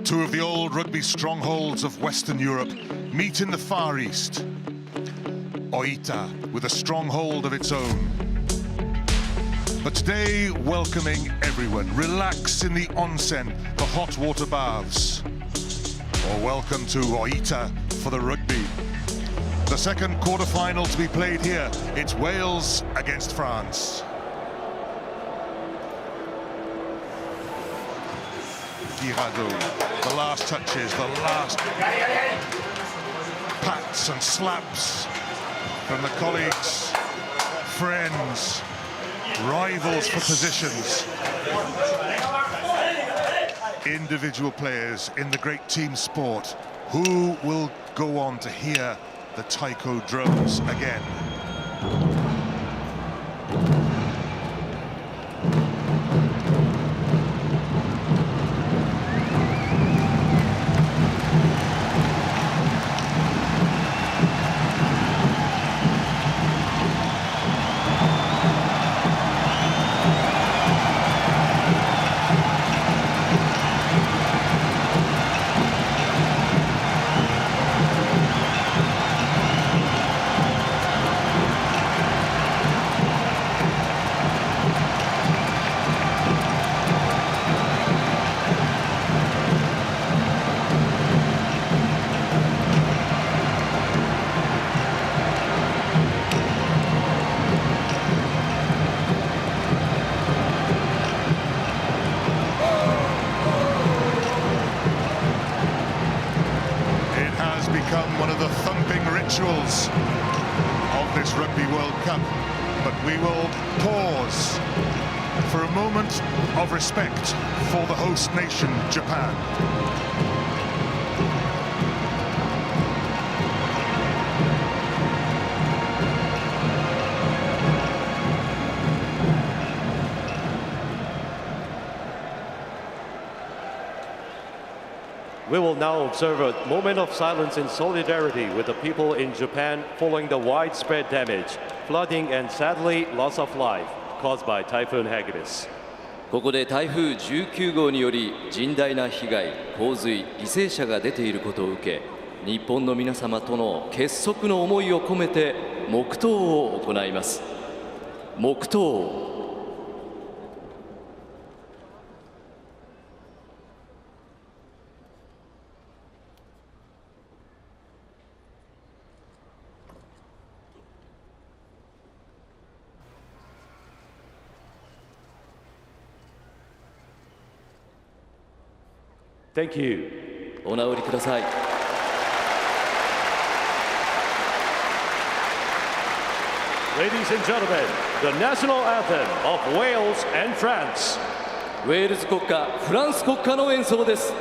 Two of the old rugby strongholds of Western Europe meet in the Far East. Oita, with a stronghold of its own. But today, welcoming everyone. Relax in the onsen, the hot water baths. Or welcome to Oita for the rugby. The second quarter-final to be played here. It's Wales against France. Guirado, the last touches, the last pats and slaps from the colleagues, friends, rivals for positions. Individual players in the great team sport. Who will go on to hear the taiko drums again? One of the thumping rituals of this Rugby World Cup, but we will pause for a moment of respect for the host nation, Japan. We will now observe a moment of silence in solidarity with the people in Japan following the widespread damage, flooding and sadly loss of life caused by Typhoon Hagibis. ここで台風19号により甚大な被害、洪水、犠牲者が出ていることを受け、日本の皆様との結束の思いを込めて黙祷を行います。黙祷。Thank you. お直りください。Ladies and gentlemen, the national anthem of Wales and France. ウェールズ国歌、フランス国歌の演奏です。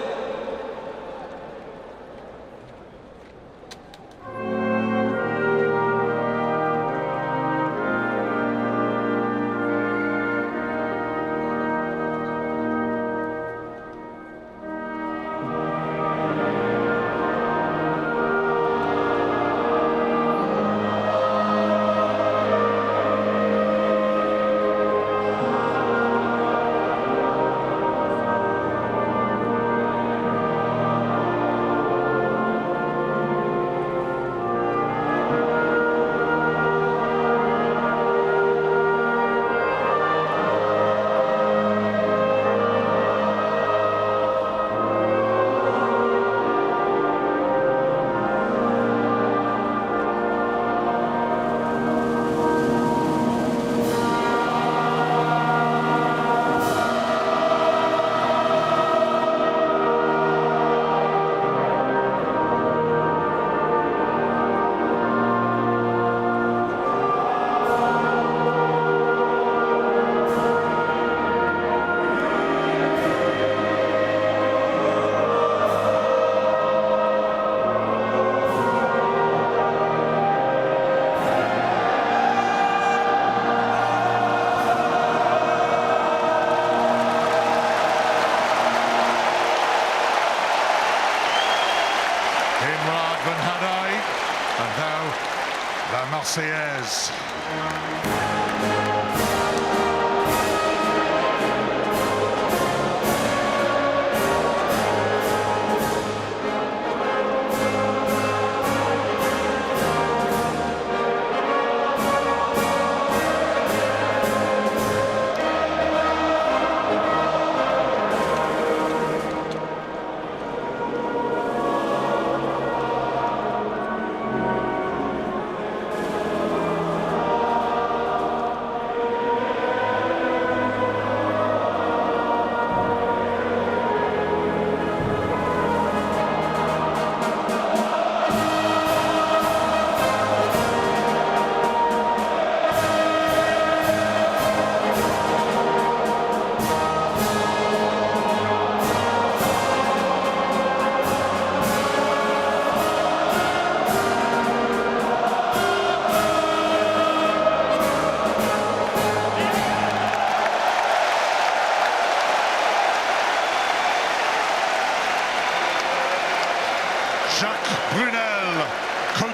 La Marseillaise.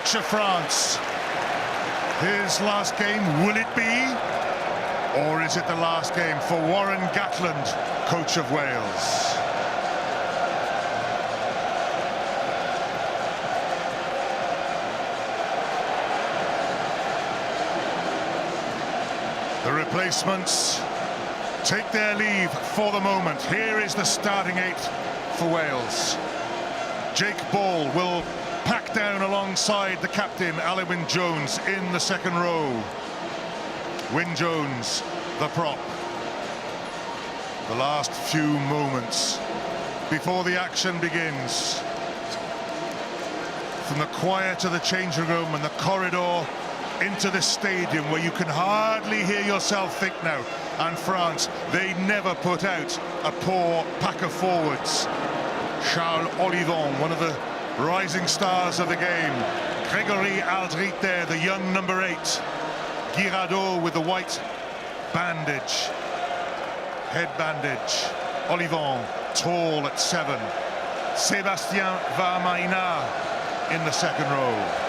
coach of France. His last game, will it be? Or is it the last game for Warren Gatland, coach of Wales? The replacements take their leave for the moment. Here is the starting eight for Wales. Jake Ball will pack down alongside the captain, Alun Wyn Jones, in the second row. Wyn Jones, the prop. The last few moments before the action begins. From the quiet of the changing room and the corridor into the stadium where you can hardly hear yourself think now. And France, they never put out a poor pack of forwards. Charles Olivon, one of the rising stars of the game. Grégory Aldrit there, the young number 8. Guiraud with the white bandage, head bandage. Olivon, tall at 7. Sébastien Varmaina in the second row.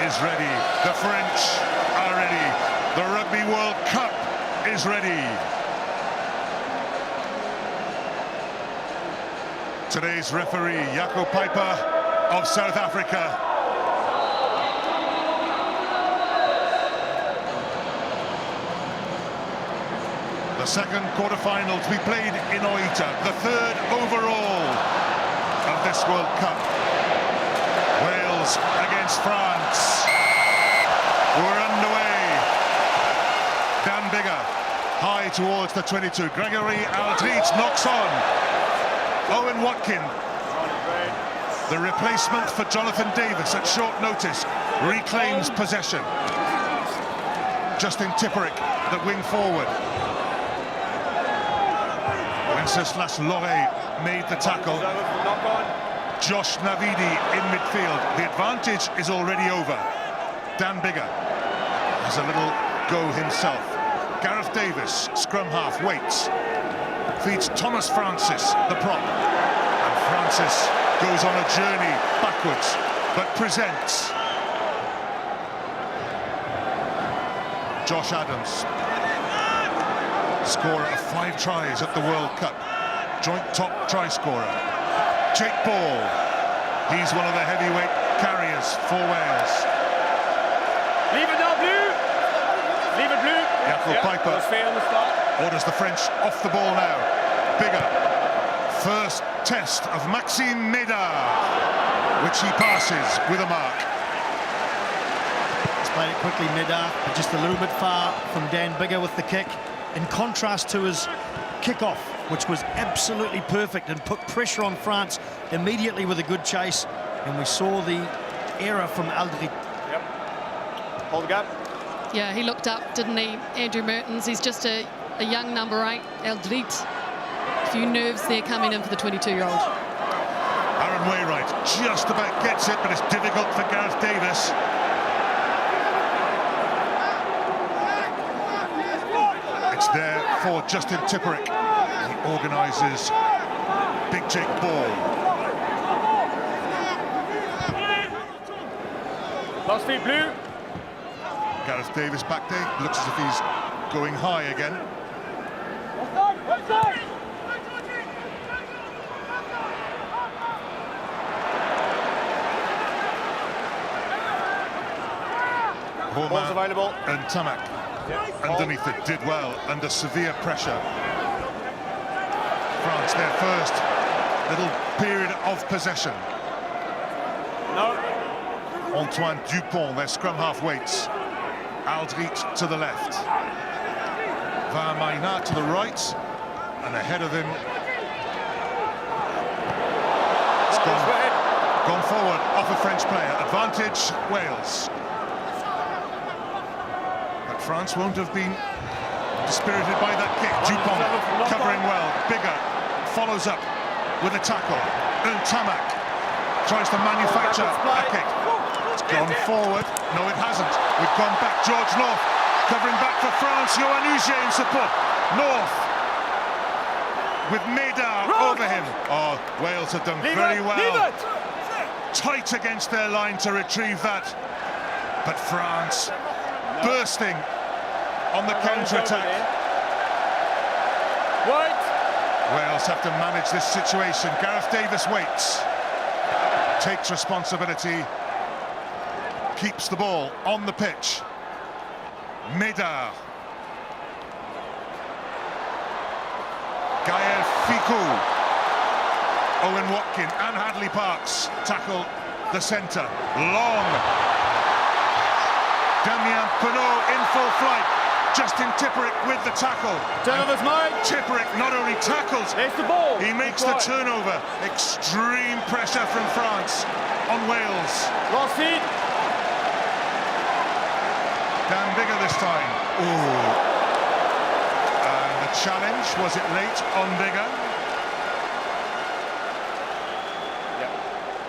Is ready. The French are ready. The Rugby World Cup is ready. Today's referee, Jaco Piper of South Africa. The second quarter-final to be played in Oita, the third overall of this World Cup. Wales against France. We're underway. Dan Biggar, high towards the 22. Grégory Aldrit knocks on. Owen Watkin, the replacement for Jonathan Davis at short notice, reclaims possession. Justin Tipperick, the wing forward. Wenceslas Loré made the tackle. Josh Navidi in midfield. The advantage is already over. Dan Biggar has a little go himself. Gareth Davis, scrum half, waits. Feeds Thomas Francis, the prop. And Francis goes on a journey backwards, but presents. Josh Adams, scorer of 5 tries at the World Cup. Joint top try scorer. Jake Ball, he's one of the heavyweight carriers for Wales. Leave it now, blue. Leave it blue. Jaco Piper orders the French off the ball now. Biggar, first test of Maxime Médard, which he passes with a mark. He's played it quickly, Médard, but just a little bit far from Dan Biggar with the kick, in contrast to his kickoff, which was absolutely perfect and put pressure on France immediately with a good chase. And we saw the error from Aldrit. Yep. Hold the gap. Yeah, he looked up, didn't he, Andrew Mertens? He's just a young number 8, Aldrit. A few nerves there coming in for the 22-year-old. Aaron Wainwright just about gets it, but it's difficult for Gareth Davis. It's there for Justin Tipperick. He organises Big Jake Ball. Last feet blue. Gareth Davis back there, looks as if he's going high again. Ball's available. And Tamak underneath it did well under severe pressure. France, their first little period of possession. No. Antoine Dupont, their scrum half waits. Aldrit to the left. Varmaina to the right. And ahead of him. It's gone forward off a French player. Advantage, Wales. But France won't have been dispirited by that kick. Dupont covering well. Biggar follows up with a tackle. Tamak tries to manufacture a kick. It's gone forward. No, it hasn't. We've gone back. George North covering back for France. Johan Huget in support. North with Medard over him. Oh, Wales have done very well. Tight against their line to retrieve that. But France bursting on the counter-attack. Wales have to manage this situation. Gareth Davis waits, takes responsibility, keeps the ball on the pitch. Medard. Gaël Ficou. Owen Watkin and Hadley Parks tackle the centre. Long. Damien Penaud in full flight. Justin Tipperick with the tackle. Turnover's mine. Tipperick not only tackles, There's the ball. he makes the turnover. Extreme pressure from France on Wales. Last feed. Dan Bigger this time. Ooh. And the challenge, was it late on Bigger?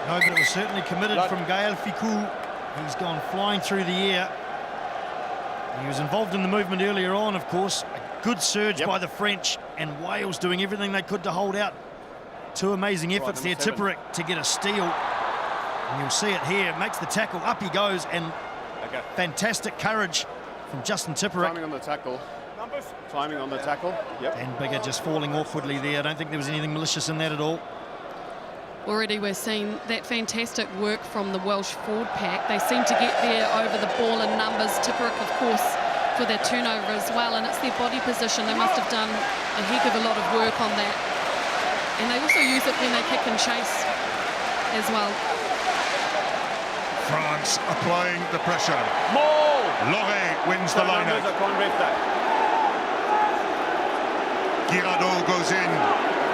No, but it was certainly committed from Gaël Ficou. He's gone flying through the air. He was involved in the movement earlier on, of course. A good surge by the French, and Wales doing everything they could to hold out. Two amazing efforts there. Tipperick to get a steal. And you'll see it here. Makes the tackle. Up he goes, and fantastic courage from Justin Tipperick. Timing on the tackle. Timing on the tackle. Yep. And Bigger just falling awkwardly there. I don't think there was anything malicious in that at all. Already we're seeing that fantastic work from the Welsh forward pack. They seem to get there over the ball in numbers. Tipperick, of course, for their turnover as well, and it's their body position. They must have done a heck of a lot of work on that. And they also use it when they kick and chase as well. France applying the pressure. More. Loré wins the line-out. Girardot goes in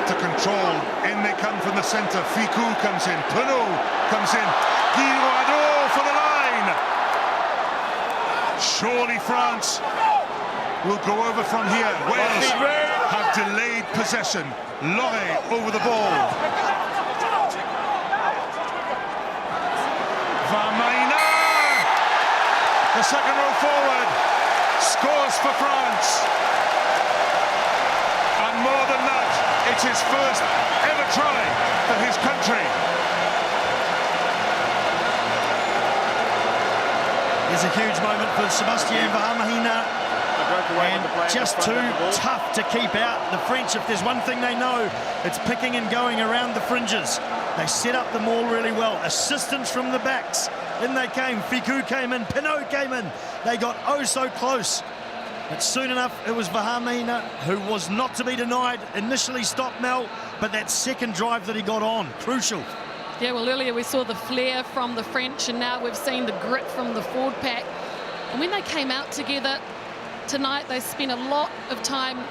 to control. In they come from the centre. Ficou comes in. Penaud comes in. Girardot for the line. Surely France will go over from here. Wales have delayed possession. Loré over the ball. Vermaina, the second row forward, scores for France. And more than that, it's his first ever try for his country. There's a huge moment for Sébastien Vermaina, and just too tough to keep out. The French, if there's one thing they know, it's picking and going around the fringes. They set up the maul really well. Assistance from the backs. In they came. Ficou came in. Penaud came in. They got oh so close. But soon enough, it was Vermaina who was not to be denied. Initially stopped Mel, but that second drive that he got on, crucial. Yeah, well, earlier we saw the flair from the French, and now we've seen the grit from the forward pack. And when they came out together tonight, they spent a lot of time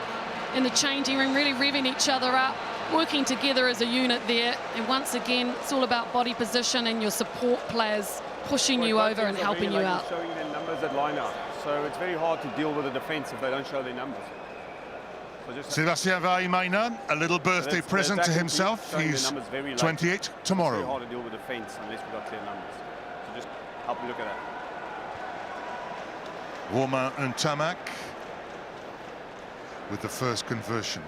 in the changing room, really revving each other up, working together as a unit there. And once again, it's all about body position and your support players pushing you over and helping you out. Showing their numbers at line out. So it's very hard to deal with the defence if they don't show their numbers. So Sébastien Vermaina, a little birthday present to himself. He's 28 tomorrow. It's very hard to deal with defence unless we've got clear numbers. So just help me look at that. Romain and Tamac with the first conversion.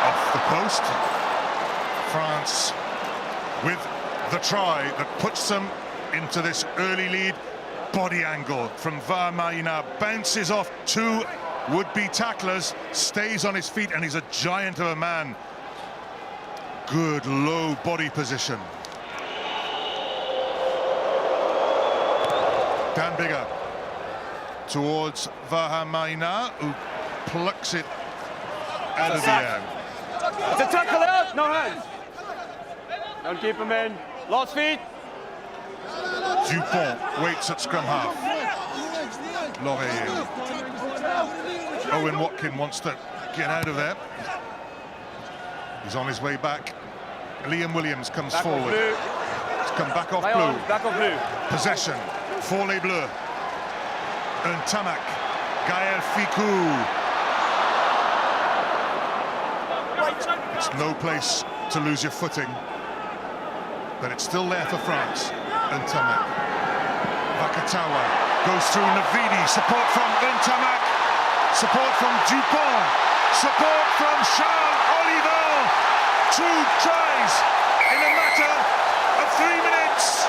Off the post. France with the try that puts them into this early lead. Body angle from Vermaina, bounces off two would-be tacklers, stays on his feet, and he's a giant of a man. Good low body position. Dan Bigger towards Vermaina, who plucks it out of the air. It's a tackle out, no hands. Don't keep him in. Last feet. Dupont waits at scrum half. Loré in. Owen Watkin wants to get out of there. He's on his way back. Liam Williams comes forward. He's come back off blue. Back off blue. Possession for les Bleus. And Tamac. Gaël Ficou. It's no place to lose your footing. But it's still there for France. Ntamak. Vakatawa goes through Navidi. Support from Ntamak. Support from Dupont. Support from Charles Oliver. 2 tries in a matter of 3 minutes.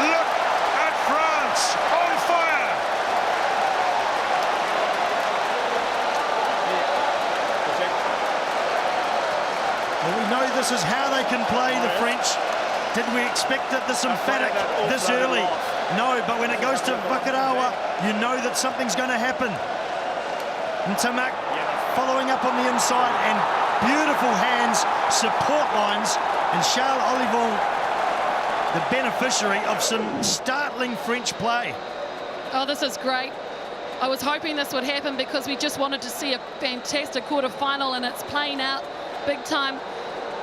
Look at France on fire. Well, we know this is how they can play, the French. Did we expect it this emphatic, this early? No, but when it goes to Vakatawa, you know that something's going to happen. Ntamak following up on the inside, and beautiful hands, support lines, and Charles Olivon, the beneficiary of some startling French play. Oh, this is great. I was hoping this would happen because we just wanted to see a fantastic quarter-final, and it's playing out big time.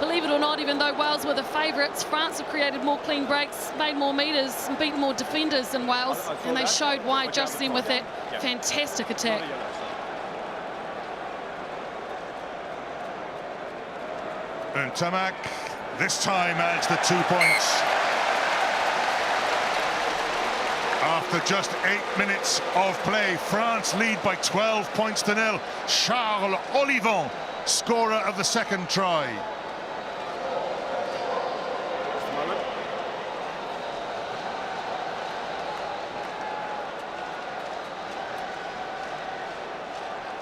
Believe it or not, even though Wales were the favourites, France have created more clean breaks, made more metres, and beaten more defenders than Wales, and they showed why just then with that fantastic attack. Ntamak this time adds the 2 points. After just 8 minutes of play, France lead by 12 points to 0. Charles Olivon, scorer of the second try.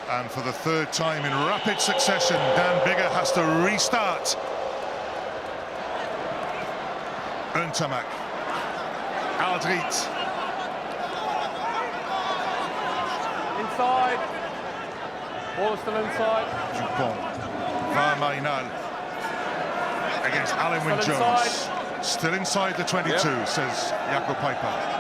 And for the 3rd time in rapid succession, Dan Biggar has to restart. Ntamak. Aldrit. Inside. Ball is still inside. Dupont. Varmainal. Against Alan Wynne-Jones. Still inside the 22, says Jakob Piper.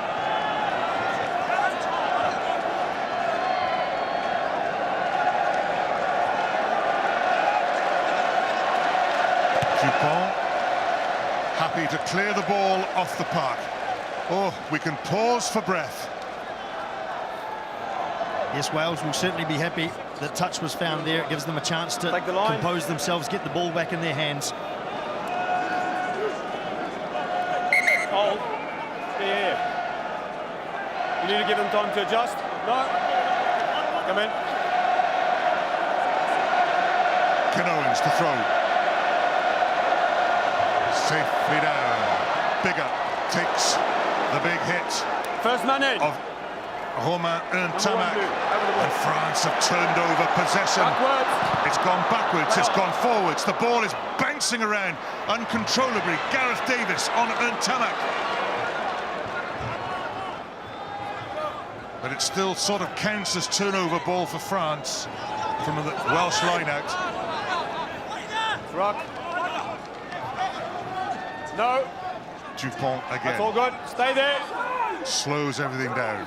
Dupont, happy to clear the ball off the park. Oh, we can pause for breath. Yes, Wales will certainly be happy that touch was found there. It gives them a chance to compose themselves, get the ball back in their hands. Hold. Yeah. You need to give them time to adjust. No. Come in. Ken to throw. Safely down. Biggar takes the big hit. First man in. Of Romain Ntamak. And France have turned over possession. Backwards. It's gone backwards, it's gone forwards. The ball is bouncing around uncontrollably. Gareth Davis on Ntamak. But it still sort of counts as turnover ball for France from the Welsh line-out. Rock. No. Dupont again. That's all good. Stay there. Slows everything down.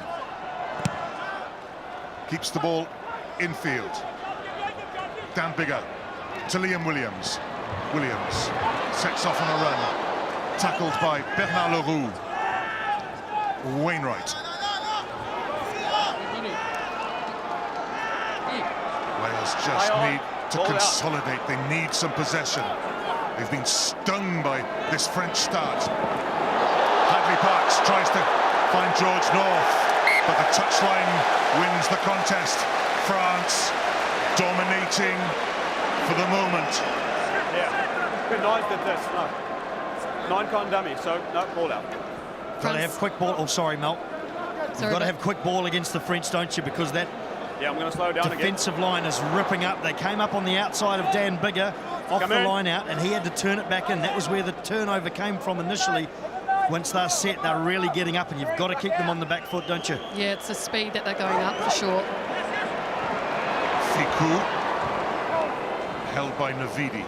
Keeps the ball infield. Dan Biggar to Liam Williams. Williams sets off on a run. Tackled by Bernard Leroux. Wainwright. Wales just need to consolidate. They need some possession. They've been stung by this French start. Hadley Parks tries to find George North, but the touchline wins the contest. France dominating for the moment. Yeah, good nice did this. No. 9-con dummy, so no, ball out. Got to have quick ball. Oh, sorry, Mel. You've got to have quick ball against the French, don't you? Because that I'm going to slow down defensive line is ripping up. They came up on the outside of Dan Biggar off the line out, and he had to turn it back in. That was where the turnover came from initially. Once they're set, they're really getting up, and you've got to keep them on the back foot, don't you? Yeah, it's the speed that they're going up for sure. Ficou, held by Navidi.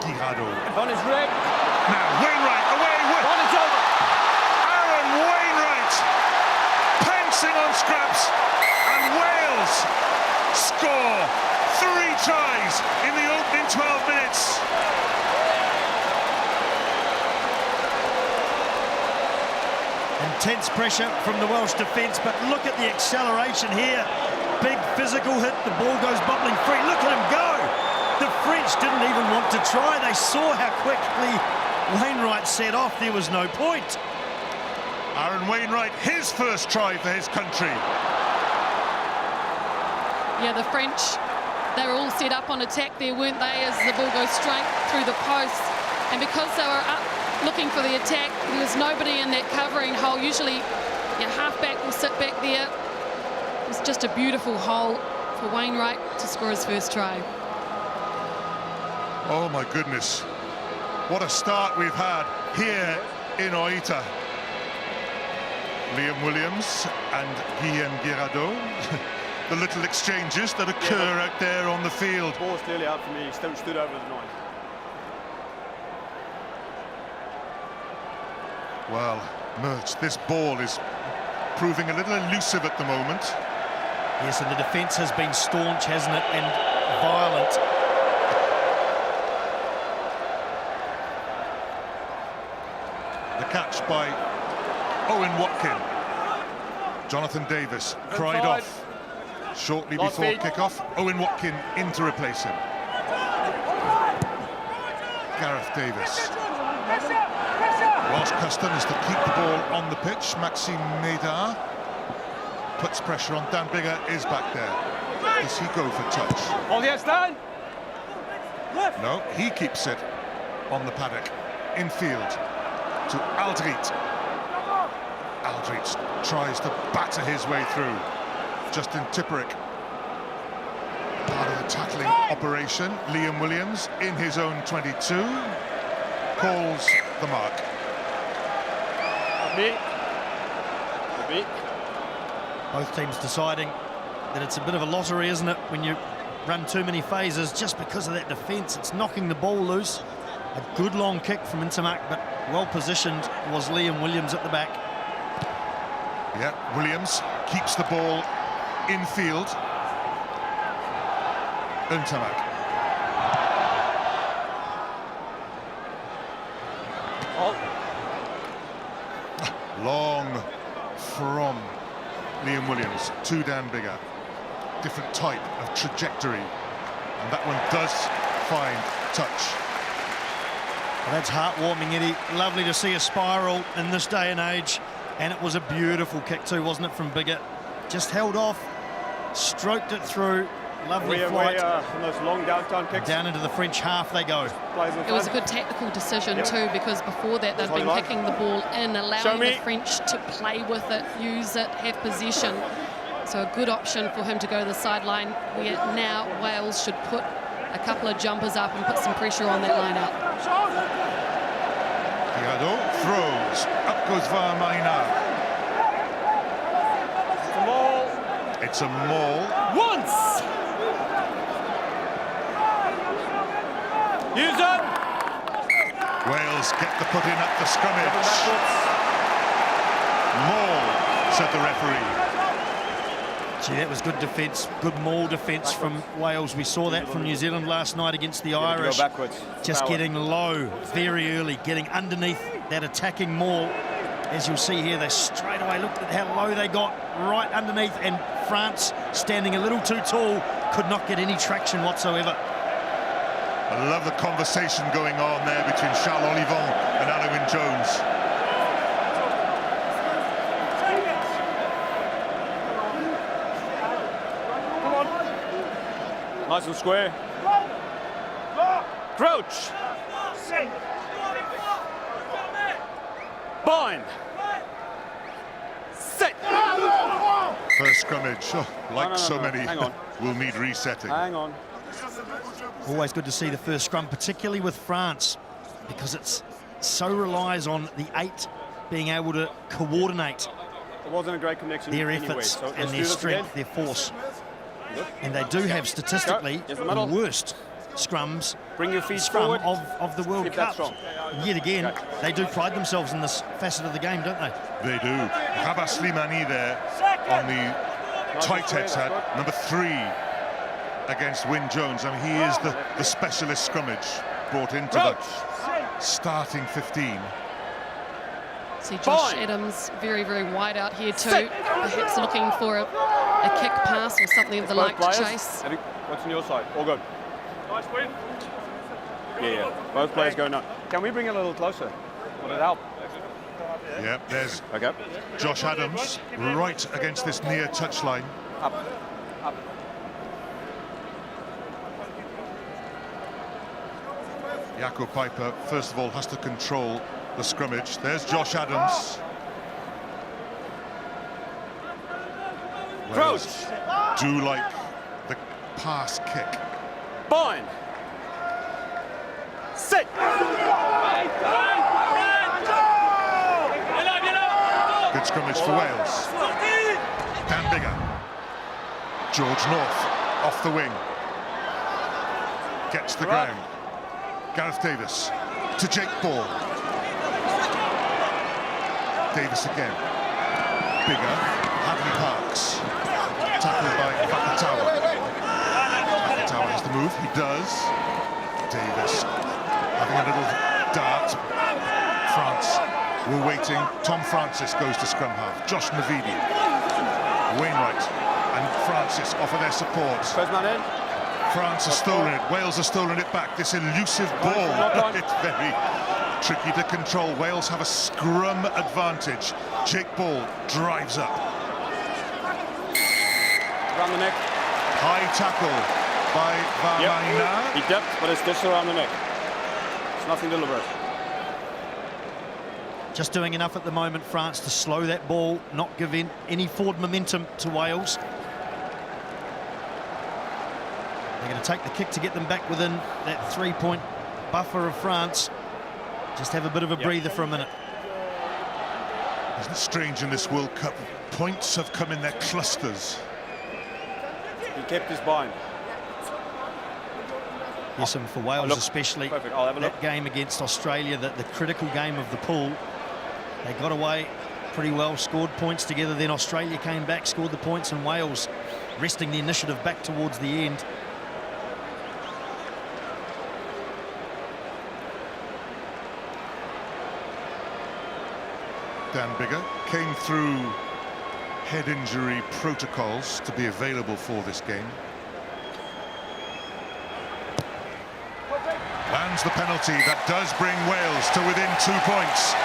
Guirado. Advantage red. Now Wainwright away with Advantage over. Aaron Wainwright pouncing on scraps, and Wales score 3 tries in the opening 12 minutes. Intense pressure from the Welsh defence, but look at the acceleration here. Big physical hit, the ball goes bubbling free. Look at him go! The French didn't even want to try. They saw how quickly Wainwright set off. There was no point. Aaron Wainwright, his first try for his country. Yeah, the French, they were all set up on attack there, weren't they, as the ball goes straight through the post. And because they were up looking for the attack, there was nobody in that covering hole. Usually your halfback will sit back there. It was just a beautiful hole for Wainwright to score his first try. Oh my goodness. What a start we've had here in Oita. Liam Williams and Guillaume Guirado. The little exchanges that occur out there on the field. The ball's clearly out for me. He still stood over the line. Well, Merch, this ball is proving a little elusive at the moment. Yes, and the defence has been staunch, hasn't it, and violent. The catch by Owen Watkin. Jonathan Davis cried off shortly before kick-off. Owen Watkin in to replace him. Gareth Davis. Welsh custom is to keep the ball on the pitch. Maxime Médard puts pressure on. Dan Biggar is back there. Does he go for touch? Oh, yes, Dan! No, he keeps it on the paddock. Infield to Aldrit. Aldrit tries to batter his way through. Justin Tipperick, part of the tackling operation. Liam Williams in his own 22 calls the mark. Both teams deciding that it's a bit of a lottery, isn't it, when you run too many phases just because of that defence. It's knocking the ball loose. A good long kick from Intermark, but well positioned was Liam Williams at the back. Yeah, Williams keeps the ball in field. Intermark. Long from Liam Williams to Dan Biggar. Different type of trajectory. And that one does find touch. Well, that's heartwarming, Eddie. Lovely to see a spiral in this day and age. And it was a beautiful kick too, wasn't it, from Biggar? Just held off, stroked it through. Lovely flight. From those long downtown kicks. Down into the French half they go. It was a good tactical decision too, because before that they've been kicking the ball in, allowing the French to play with it, use it, have possession. So a good option for him to go to the sideline, where now Wales should put a couple of jumpers up and put some pressure on that line out. Guirado throws. Up goes Varmaina. It's a maul. Once! Use it! Wales get the put in at the scrummage. Maul, said the referee. Gee, that was good defence, good maul defence from Wales. We saw that from New Zealand last night against the Irish. Just getting low very early, getting underneath that attacking maul. As you'll see here, they straight away looked at how low they got, right underneath, and France, standing a little too tall, could not get any traction whatsoever. I love the conversation going on there between Charles Olivon and Alwyn Jones. Nice and square. Crouch. Bind. Set. First scrummage, like so many, hang on. will need resetting. Hang on. Always good to see the first scrum, particularly with France, because it's so relies on the 8 being able to coordinate It wasn't a great connection their anyway, efforts so and their strength, their force. And they do have statistically the worst scrums Bring your feet scrum forward. of the World Keep that Cup. strong. And yet again, they do pride themselves in this facet of the game, don't they? They do. Rabah Slimani there on the tight heads had number 3 against Wyn Jones. I mean, he is the specialist scrummage brought into the starting 15. See Josh Adams very, very wide out here too. Perhaps looking for a kick pass or something of the like to chase. What's on your side? All good. Yeah. Both players go now. Can we bring it a little closer? Would it help? Yep, there's Okay. Josh Adams right against this near touchline. Up. Up. Jaco Piper, first of all, has to control the scrummage. There's Josh Adams. Wales do like the pass kick. Bind. Sit. Good scrummage for Wales. Dan Bigger. George North off the wing. Gets the ground. Gareth Davis to Jake Ball. Davis again. Bigger. Hadley Parks. Tackled by Vakatawa. Vakatawa has to move. He does. Davis having a little dart. France were waiting. Tom Francis goes to scrum half. Josh Navidi. Wainwright and Francis offer their support. First man in. France has stolen it. Wales has stolen it back. This elusive ball. It's very tricky to control. Wales have a scrum advantage. Jake Ball drives up. Around the neck. High tackle by Vamaina. He dipped, but it's just around the neck. It's nothing deliberate. Just doing enough at the moment, France, to slow that ball, not give in any forward momentum to Wales. They're going to take the kick to get them back within that 3-point buffer of France. Just have a bit of a breather for a minute. Isn't it strange in this World Cup? Points have come in their clusters. He kept his bind. Yes, and for Wales especially, Perfect. I'll have a look. that game against Australia, the critical game of the pool, they got away pretty well, scored points together, then Australia came back, scored the points, and Wales wresting the initiative back towards the end. Dan Bigger came through head injury protocols to be available for this game. Lands the penalty that does bring Wales to within 2 points.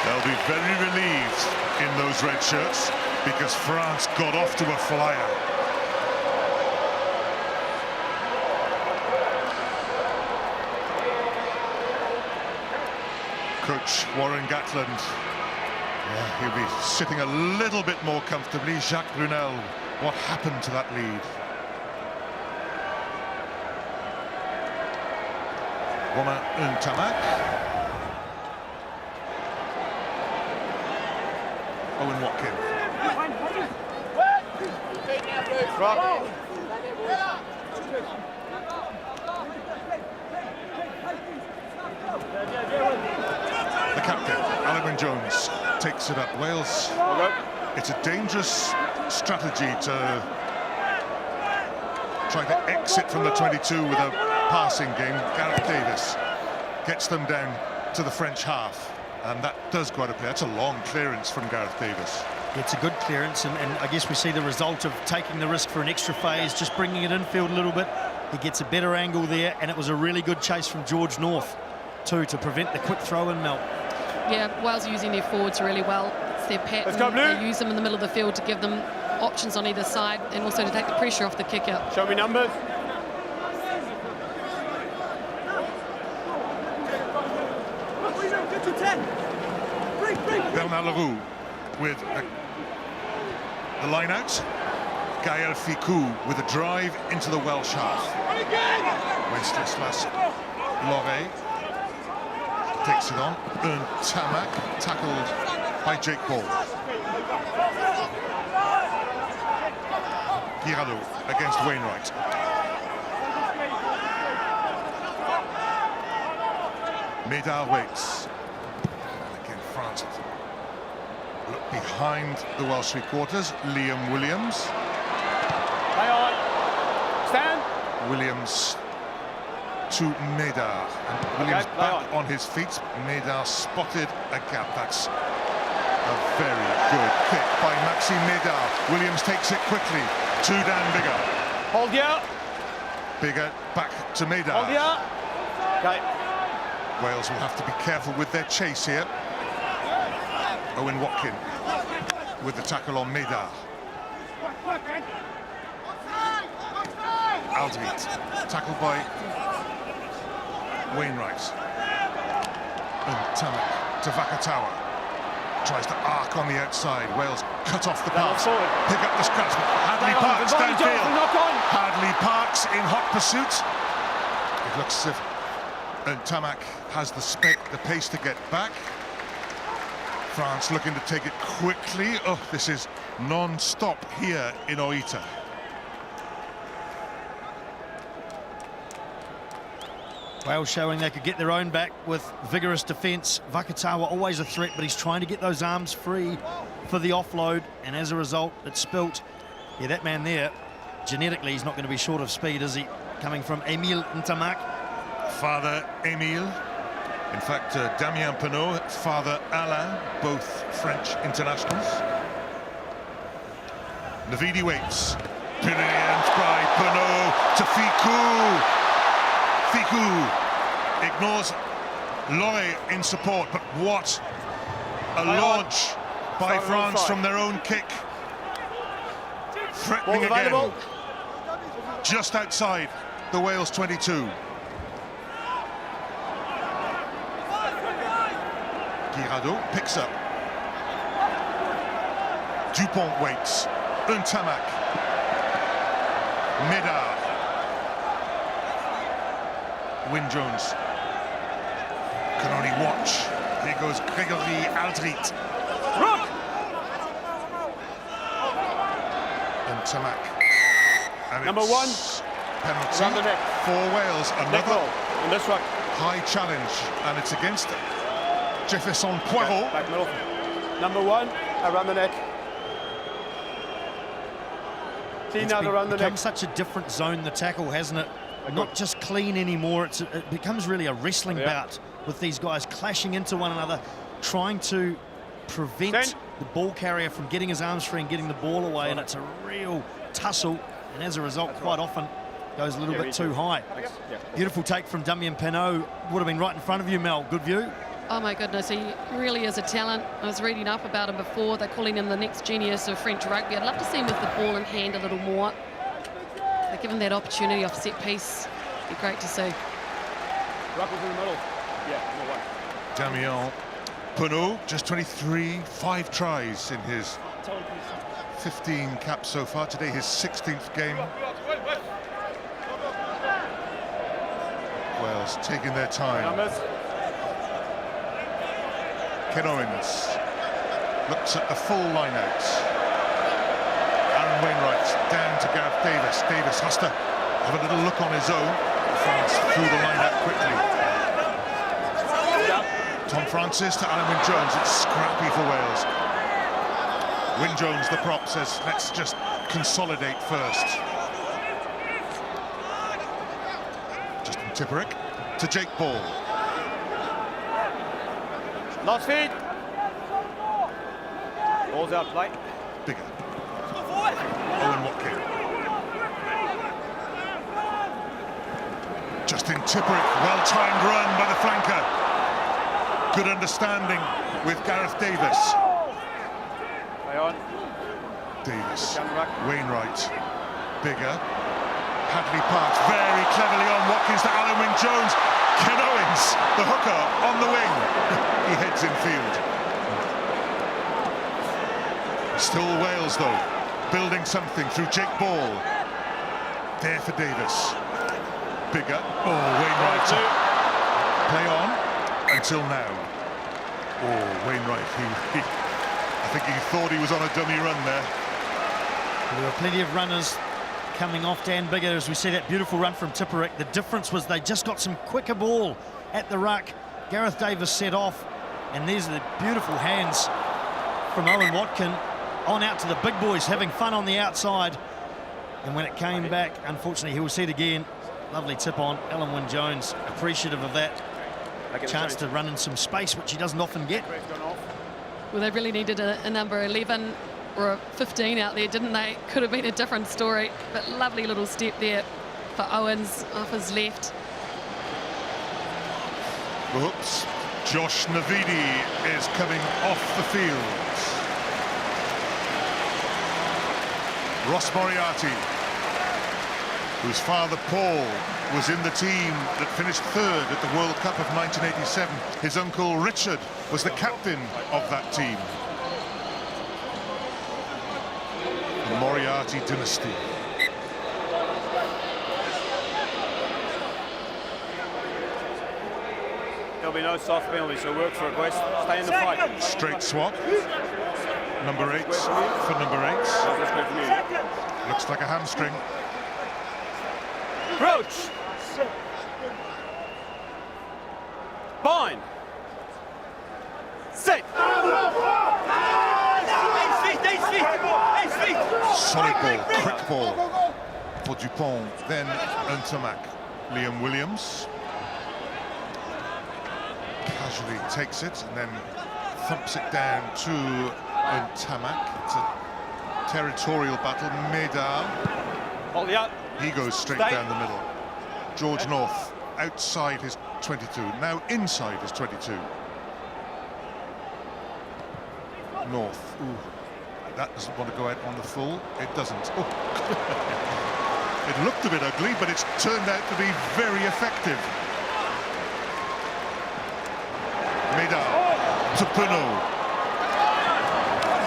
They'll be very relieved in those red shirts because France got off to a flyer. Coach Warren Gatland, he'll be sitting a little bit more comfortably. Jacques Brunel, what happened to that lead? Romain Ntamak. Owen Watkin. The captain, Alan Jones, takes it up. Wales, it's a dangerous strategy to try to exit from the 22 with a passing game. Gareth Davis gets them down to the French half, and that does quite a play. That's a long clearance from Gareth Davis. It's a good clearance, and I guess we see the result of taking the risk for an extra phase, just bringing it infield a little bit. He gets a better angle there, and it was a really good chase from George North too to prevent the quick throw in, Mel. Yeah, Wales are using their forwards really well. It's their pattern. Let's go, Blue. They use them in the middle of the field to give them options on either side, and also to take the pressure off the kick out. Show me numbers. Bernard Leroux with the line out. Gaël Ficou with a drive into the Welsh half. Wenceslas Loré takes it on. Ntamak tackled by Jake Ball. Girado against Wainwright. Médard waits. And again, France look behind the Welsh three-quarters. Liam Williams. Hang on. Stand. Williams to Médard. And Williams back on his feet. Médard spotted a gap. That's a very good kick by Maxime Médard. Williams takes it quickly to Dan Bigger. Hold here. Bigger back to Hold Maida. here. Okay. Wales will have to be careful with their chase here. Owen Watkin with the tackle on Maida. Aldrit, tackled by Wainwright. And Tamak to Vakatawa. Tries to arc on the outside. Wales cut off the pass. Pick up the scratch. Hadley Parks downfield. Hadley Parks in hot pursuit. It looks as if Tamak has the pace to get back. France looking to take it quickly. Oh, this is non-stop here in Oita. Wales showing they could get their own back with vigorous defence. Vakatawa always a threat, but he's trying to get those arms free for the offload, and as a result, it's spilt. Yeah, that man there, genetically, he's not going to be short of speed, is he? Coming from Emile Ntamak. Father Emile. In fact, Damien Penaud, Father Alain, both French internationals. Navidi waits. Brilliant by Penaud to Ficou. Ficou ignores Loy in support, but what a launch by France from their own kick. Threatening again. Just outside the Wales 22. Guirado picks up. Dupont waits. Ntamak. Médard. Wyn Jones can only watch. Here goes Gregory Aldrit. And Tamak. And Number one. Penalty Around the neck. for Wales. Another In this one. high challenge, and it's against Jefferson Poirot. Back middle. Number one. Around the neck. Clean out around the neck. Become such a different zone, the tackle, hasn't it? Not just clean anymore. It becomes really a wrestling bout with these guys clashing into one another, trying to prevent the ball carrier from getting his arms free and getting the ball away, and it's a real tussle, and as a result, quite often goes a little bit too high. Beautiful take from Damien Penaud. Would have been right in front of you, Mel. Good view. Oh my goodness, he really is a talent. I was reading up about him before. They're calling him the next genius of French rugby. I'd love to see him with the ball in hand a little more. They give him that opportunity off set piece. Be great to see. Ruckles in the middle. Yeah, number one. Damien Penaud, just 23, 5 tries in his 15 caps so far. Today, his 16th game. Wales taking their time. Numbers. Ken Owens looks at the full line-out. Aaron Wainwright down to Gareth Davis. Davis has to have a little look on his own. France through the line-out quickly. Tom Francis to Alan Wyn Jones. It's scrappy for Wales. Wyn Jones, the prop, says, let's just consolidate first. Justin Tipperick to Jake Ball. Last feed. Ball's out play. Bigger. Owen Watkin. Justin Tipperick, well-timed run by the flanker. Good understanding with Gareth Davis. Play on. Davis, Wainwright, Bigger. Hadley Parks very cleverly on Watkins to Alan Wyn Jones. Ken Owens, the hooker, on the wing. He heads in field. Still Wales, though, building something through Jake Ball. There for Davis. Bigger. Oh, Wainwright. Play on until now. Oh, Wainwright. I think he thought he was on a dummy run there. There were plenty of runners coming off Dan Bigger as we see that beautiful run from Tipperick. The difference was they just got some quicker ball at the ruck. Gareth Davis set off, and these are the beautiful hands from Owen Watkin on out to the big boys, having fun on the outside. And when it came back, unfortunately, he will see it again. Lovely tip on. Alan Wyn Jones, appreciative of that chance to run in some space, which he doesn't often get. Well, they really needed a number 11 or a 15 out there, didn't they? Could have been a different story, but lovely little step there for Owens off his left. Oops. Josh Navidi is coming off the field. Ross Moriarty, whose father Paul was in the team that finished third at the World Cup of 1987. His uncle Richard was the captain of that team. The Moriarty dynasty. There'll be no soft penalty, so work for it, boys. Stay in the fight. Straight swap. Number 8 for number 8. Looks like a hamstring. Approach. Bind. Set. Solid ball, quick ball for Dupont, then Ntamak. Liam Williams casually takes it and then thumps it down to Ntamak. It's a territorial battle. Medal. Hold it up. He goes straight down the middle. George North outside his 22, now inside his 22. North, ooh, that doesn't want to go out on the full. It doesn't. Oh. It looked a bit ugly, but it's turned out to be very effective. Medal to Pernod.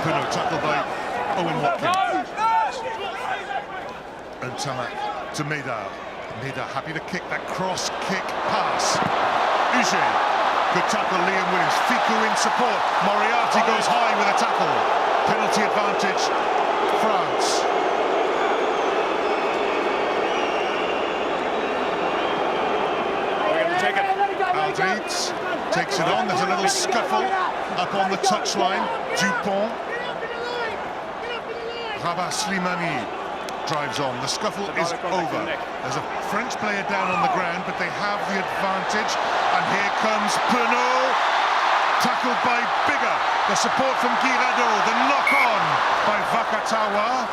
Pernod tackled by Owen Watkins. And Tamak to Medal. Medal happy to kick that cross kick pass. Uge. Good tackle, Liam Williams. Fiku in support. Moriarty goes high with a tackle. Penalty advantage, France. We're going to take it. Aldrit takes it on. There's a little scuffle up on the touchline. Dupont. Rabat Slimani drives on. The scuffle is over. There's a French player down on the ground, but they have the advantage. And here comes Pernod, tackled by Bigger. The support from Guirado, the knock-on by Vakatawa.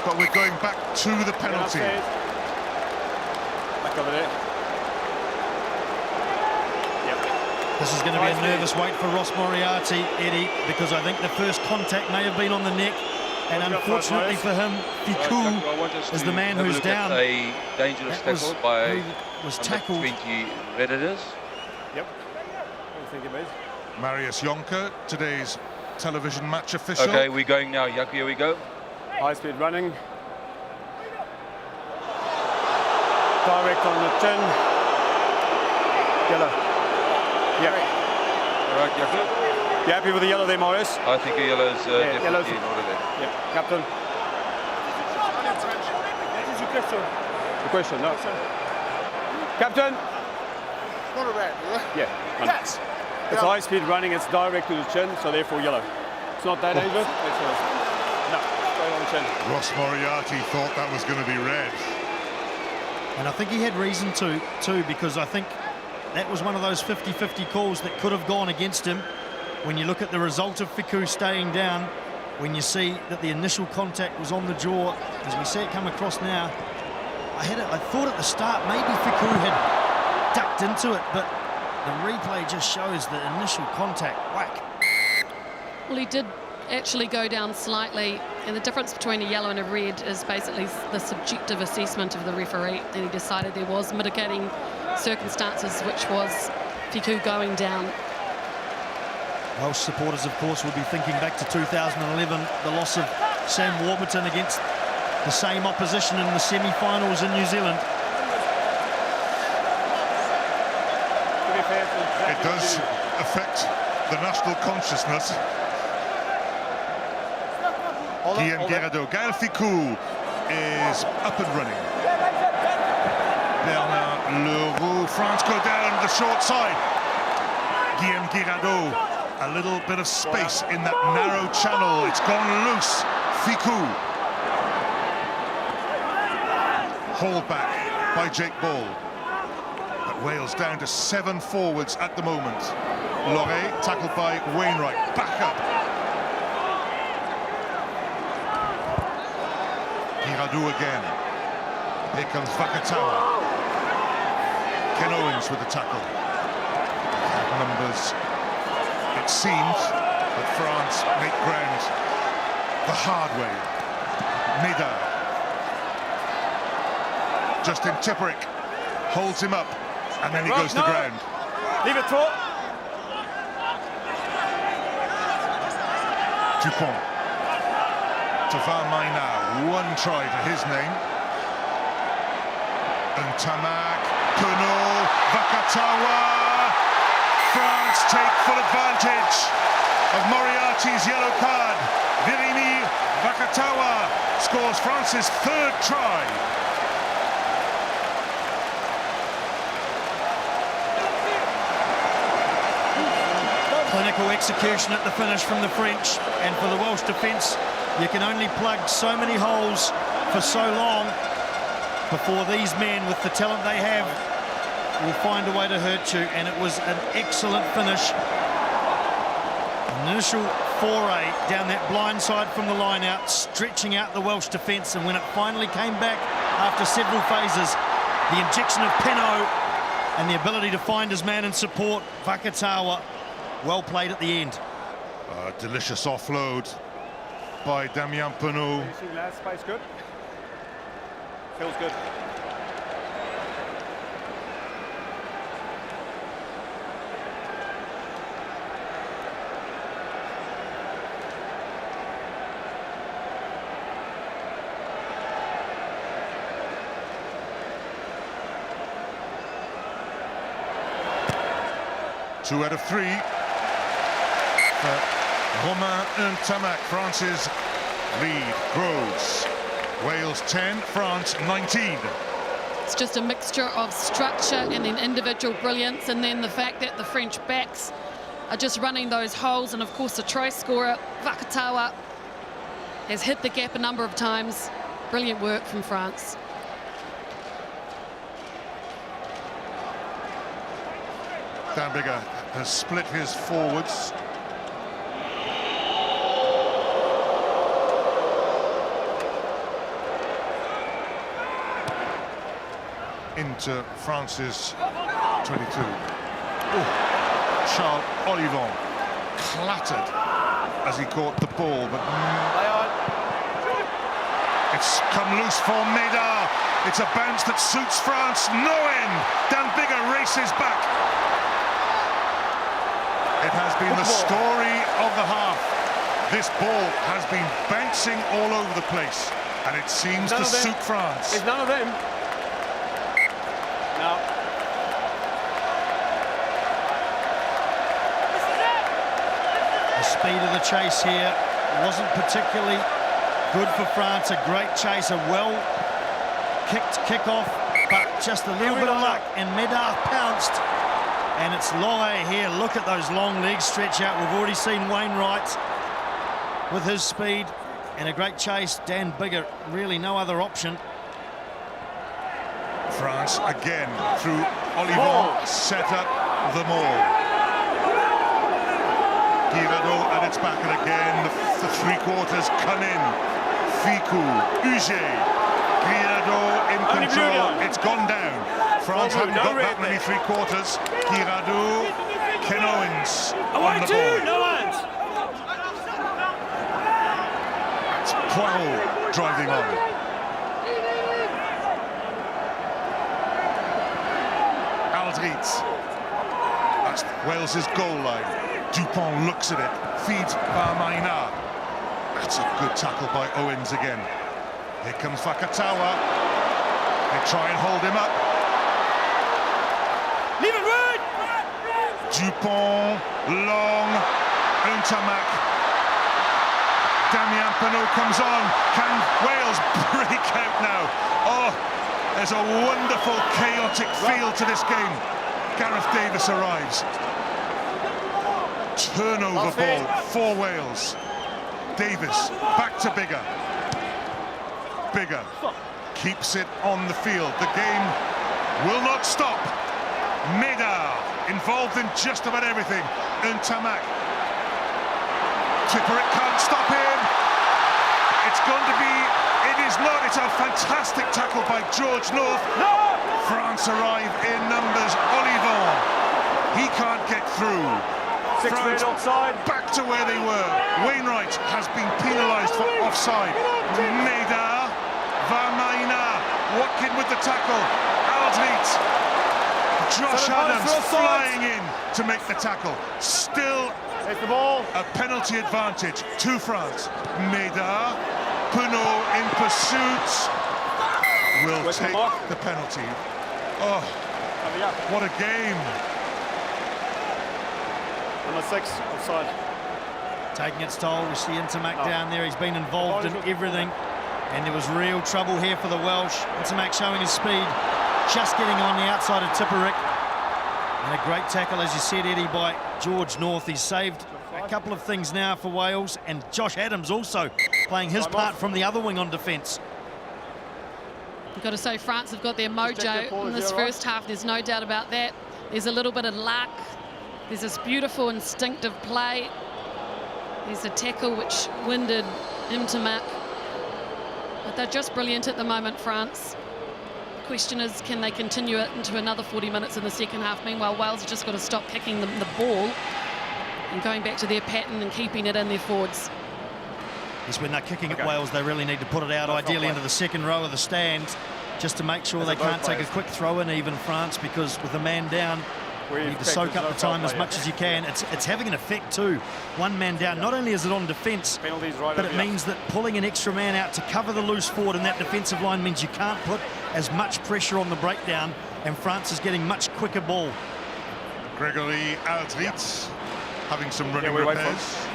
But we're going back to the penalty. Back over there. This is going to be a nervous wait for Ross Moriarty, Eddie, because I think the first contact may have been on the neck. And unfortunately for him, Fiku is the man who's down. A dangerous tackle by was tackled. 20 Redditors. Yep. What do you think it is? Marius Jonker, today's television match official. Okay, we're going now. Yaku, here we go. High speed running. Direct on the chin. Yellow. Yep. All right, Yaku. You happy with the yellow there, Morris? I think a yellow is definitely yellow's in order there. Yep. Captain. What is your question? The question, no. Captain. Not a red, Yeah. Yes. It's high speed running, it's direct to the chin, so therefore yellow. It's not that dangerous. No, straight on the chin. Ross Moriarty thought that was going to be red. And I think he had reason to, too, because I think that was one of those 50-50 calls that could have gone against him. When you look at the result of Fiku staying down, when you see that the initial contact was on the jaw, as we see it come across now, I thought at the start maybe Fiku had ducked into it, but the replay just shows the initial contact, whack. Well, he did actually go down slightly, and the difference between a yellow and a red is basically the subjective assessment of the referee, and he decided there was mitigating circumstances, which was Fiku going down. Welsh supporters, of course, will be thinking back to 2011, the loss of Sam Warburton against the same opposition in the semi-finals in New Zealand. It does affect the national consciousness. Guillaume Guirado, Gaël Ficou is up and running. Bernard Leroux, France go down the short side. Guillaume Guirado, a little bit of space in that narrow channel. It's gone loose. Ficou. Hauled back by Jake Ball. But Wales down to 7 forwards at the moment. Loré tackled by Wainwright. Back up. Guirado again. Here comes Vakatawa. Ken Owens with the tackle. Numbers. It seems that France make ground the hard way. Mida. Justin Tipperick holds him up, and then he goes to ground. Leave it through. Dupont to Varmaina, one try to his name. And Tamak, Penaud, Vakatawa. France take full advantage of Moriarty's yellow card. Virimi Vakatawa scores France's third try. Clinical execution at the finish from the French, and for the Welsh defence, you can only plug so many holes for so long before these men, with the talent they have, will find a way to hurt you. And it was an excellent finish. An initial foray down that blind side from the line out, stretching out the Welsh defence, and when it finally came back after several phases, the injection of Penaud and the ability to find his man and support Vakatawa. Well played at the end. Delicious offload by Damien Penaud. Last space good. Feels good. Two out of three. Romain Ntamak. France's lead grows. Wales 10, France 19. It's just a mixture of structure and then individual brilliance, and then the fact that the French backs are just running those holes, and of course the try scorer, Vakatawa, has hit the gap a number of times. Brilliant work from France. Dan Biggar has split his forwards. Into France's 22. Ooh. Charles Olivon clattered as he caught the ball, but it's come loose for Médard. It's a bounce that suits France no end. Dan Biggar races back. It has been the story of the half. This ball has been bouncing all over the place, and it seems to suit France. It's none of them. No. The speed of the chase here wasn't particularly good for France. A great chase, a well-kicked kick-off, but just a little bit of luck, and Médard pounced. And it's Loe here. Look at those long legs stretch out. We've already seen Wainwright with his speed, and a great chase. Dan Biggar, really no other option. France again through Olivon, set up the maul. Guirado at its back, and again the three quarters come in. Ficou, Huget, Guirado in control. It's gone down. France haven't got that many three quarters. Guirado, Ken Owens on the ball. It's Poirot driving on. Aldrit. That's Wales's goal line. Dupont looks at it, feeds Varmaina. That's a good tackle by Owens again. Here comes Vakatawa. They try and hold him up. Leave it right! Dupont, long, Ntamak. Damien Penaud comes on. Can Wales break out now? Oh, there's a wonderful, chaotic feel to this game. Gareth Davis arrives. Turnover ball for Wales. Davis, back to Biggar. Biggar keeps it on the field. The game will not stop. Médard involved in just about everything. Ntamak. Tipperick can't stop him. It's going to be, it is not, It's a fantastic tackle by George North. France arrive in numbers. Olivon, he can't get through. 6 men France offside. back to where they were. Wainwright has been penalised for offside. Meda, Vamaina, Watkin with the tackle. Aldrit, Josh Adams flying in to make the tackle. Still There's the ball. a penalty advantage to France. Meda, Punot in pursuit. Will Where's the take mark? the penalty. Oh, what a game. Number 6 offside. Taking its toll. We see Intermac down there. He's been involved in everything. And there was real trouble here for the Welsh. Intermac showing his speed, just getting on the outside of Tipperick. And a great tackle, as you said, Eddie, by George North. He's saved a couple of things now for Wales. And Josh Adams also playing his part from the other wing on defence. You've got to say France have got their mojo in this first half. There's no doubt about that. There's a little bit of luck. There's this beautiful instinctive play. There's a tackle which winded Intermac. But they're just brilliant at the moment, France. The question is, can they continue it into another 40 minutes in the second half? Meanwhile, Wales have just got to stop kicking the ball and going back to their pattern and keeping it in their forwards. Yes, when they're kicking at Wales, they really need to put it out, ideally into the second row of the stand, just to make sure they can't take a quick throw in, even France, because with a man down, you need to soak up the time as much as you can. It's having an effect too. One man down, not only is it on defence, but it means that pulling an extra man out to cover the loose forward in that defensive line means you can't put as much pressure on the breakdown, and France is getting much quicker ball. Gregory Aldrit having some running repairs.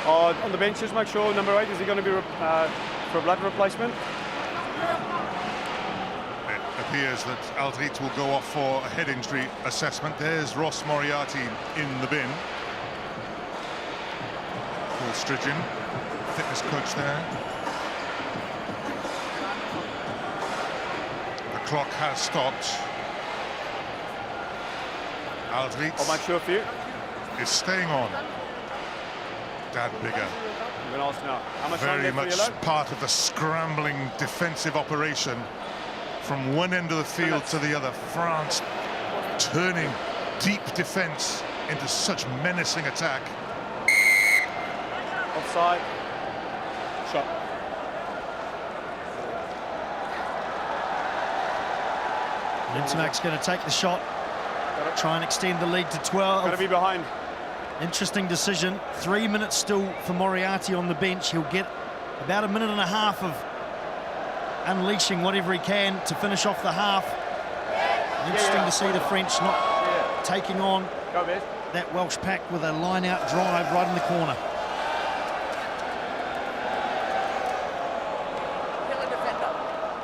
On the bench, just make sure number 8, is he going to be for a blood replacement? It appears that Aldrit will go off for a head injury assessment. There's Ross Moriarty in the bin. Paul Strigen, fitness coach there. The clock has stopped. Aldrit I'll make sure for you. is staying on. Dad Bigger. I'm going to ask now. How much time Very left for much yellow? part of the scrambling defensive operation from one end of the field to the other. France turning deep defense into such menacing attack. Offside. Shot. Intermac's going to take the shot, try and extend the lead to 12. Got to be behind. Interesting decision. 3 minutes still for Moriarty on the bench. He'll get about a minute and a half of unleashing whatever he can to finish off the half. Interesting to see the French not taking on that Welsh pack with a line-out drive right in the corner.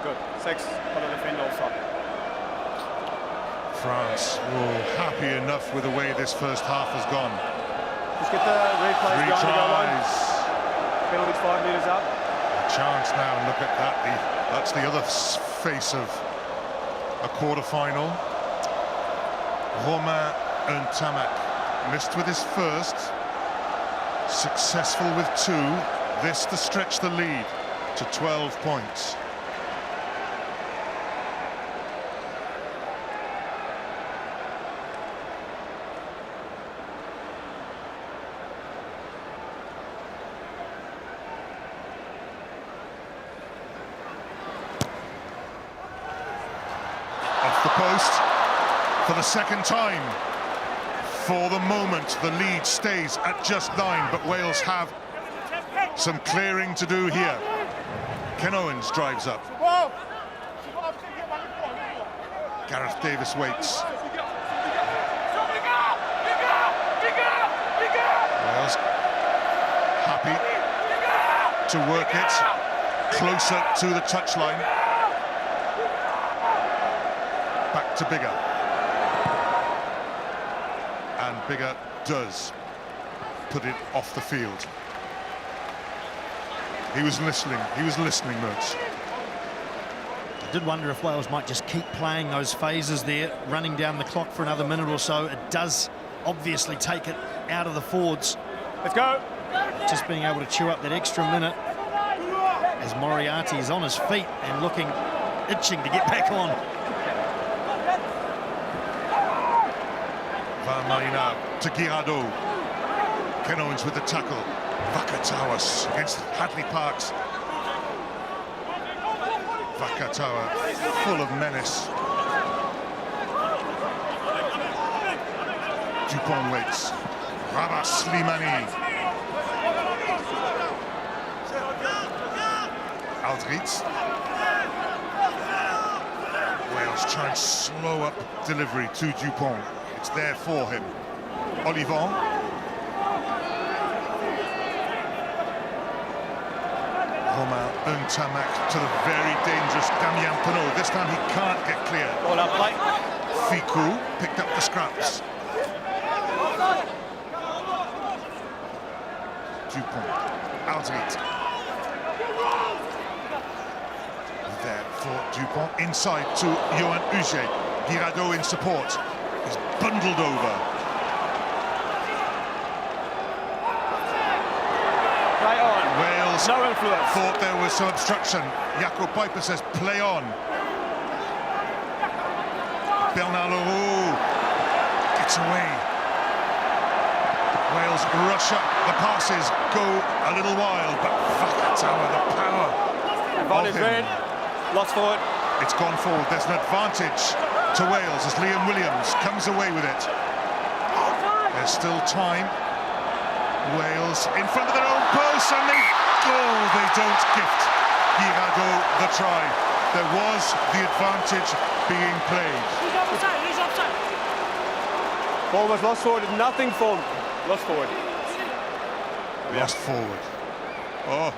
Good. 6 for the defender also. France were happy enough with the way this first half has gone. Just get the red players 3 behind the goal line. tries. Penalties 5 metres out. A chance now, and look at that. That's the other face of a quarter-final. Romain Ntamak missed with his first, successful with 2. This to stretch the lead to 12 points. Off the post for the second time. For the moment, the lead stays at just 9, but Wales have some clearing to do here. Ken Owens drives up. Gareth Davis waits. Wales happy to work it closer to the touchline. Back to Bigger. And Bigger does put it off the field. He was listening, Mertz. I did wonder if Wales might just keep playing those phases there, running down the clock for another minute or so. It does obviously take it out of the forwards. Let's go. Just being able to chew up that extra minute as Moriarty is on his feet and looking, itching to get back on. Van Marina to Girardeau. Ken Owens with the tackle. Vakatawa against Hadley Parks. Vakatawa full of menace. Dupont waits. Rabas Slimani. Aldrit. Wales try and slow up delivery to Dupont. It's there for him. Olivon. Romain Ntamak to the very dangerous Damien Penaud. This time he can't get clear. Ficou picked up the scraps. Dupont. Aldrit. There for Dupont. Inside to Johan Huget. Girardeau in support. He's bundled over. Right on. Wales No influence. thought there was some obstruction. Jaco Piper says play on. Bernard Leroux gets away. Wales rush up. The passes go a little wild, but Vakatawa, the power Ball of is him. red. Lost forward. It's gone forward. There's an advantage to Wales as Liam Williams comes away with it. There's still time. Wales in front of their own post, and they don't gift Girardeau the try. There was the advantage being played. Ball was lost forward. Nothing formed. Lost forward. Lost forward. Oh,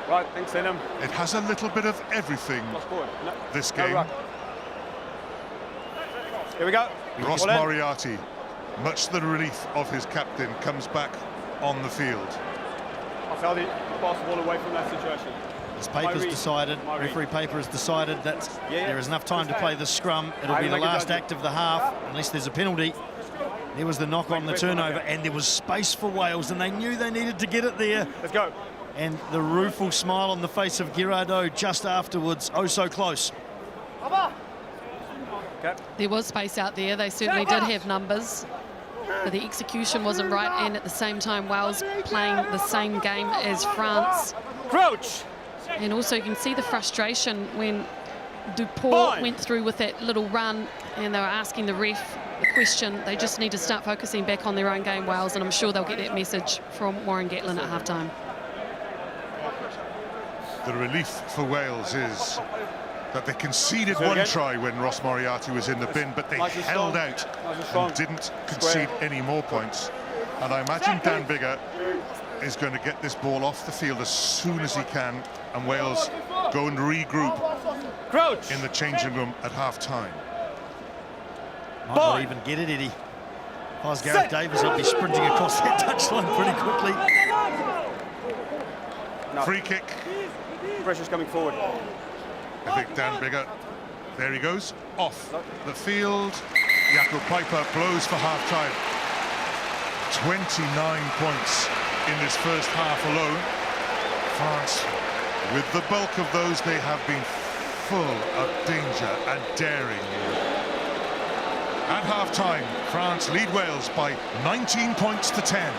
Right, thanks, Enham. it has a little bit of everything, Lost forward. No, this no game. ruck. Here we go. Ross Ball in. Moriarty, much to the relief of his captain, comes back on the field. I'll tell you, pass the ball away from that situation. As Paper's read. decided, My read. referee Paper has decided that Yeah. there is enough time to play the scrum. It'll I be the make a last judgment. act of the half, unless there's a penalty. There was the knock on the turnover, and there was space for Wales, and they knew they needed to get it there. Let's go. And the rueful smile on the face of Girardeau just afterwards, oh so close. Okay. There was space out there. They certainly did have numbers, but the execution wasn't right, and at the same time Wales playing the same game as France. Crouch. And also you can see the frustration when Dupont went through with that little run, and they were asking the ref the question. They just need to start focusing back on their own game, Wales, and I'm sure they'll get that message from Warren Gatland at halftime. The relief for Wales is that they conceded one try when Ross Moriarty was in the bin, but they held out and didn't concede any more points. And I imagine Dan Biggar is going to get this ball off the field as soon as he can, and Wales go and regroup in the changing room at half-time. Might not even get it, Eddie. If I was Gareth Davis, I'd be sprinting across that touchline pretty quickly. Free kick. Pressure's coming forward. I think Dan Biggar, there he goes, off the field. Jaco Piper blows for half-time. 29 points in this first half alone. France, with the bulk of those, they have been full of danger and daring. At half-time, France lead Wales by 19 points to 10.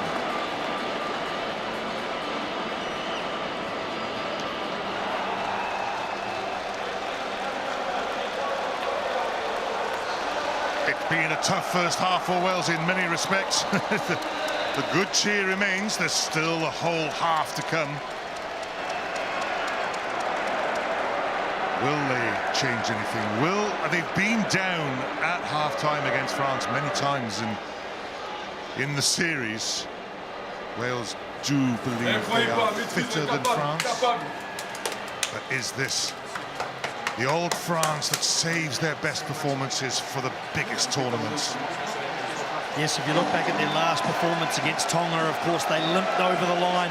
It's been a tough first half for Wales in many respects. The good cheer remains. There's still a whole half to come. Will they change anything? They've been down at half-time against France many times in the series. Wales do believe they are fitter than France. But is this the old France that saves their best performances for the biggest tournaments? Yes, if you look back at their last performance against Tonga, of course, they limped over the line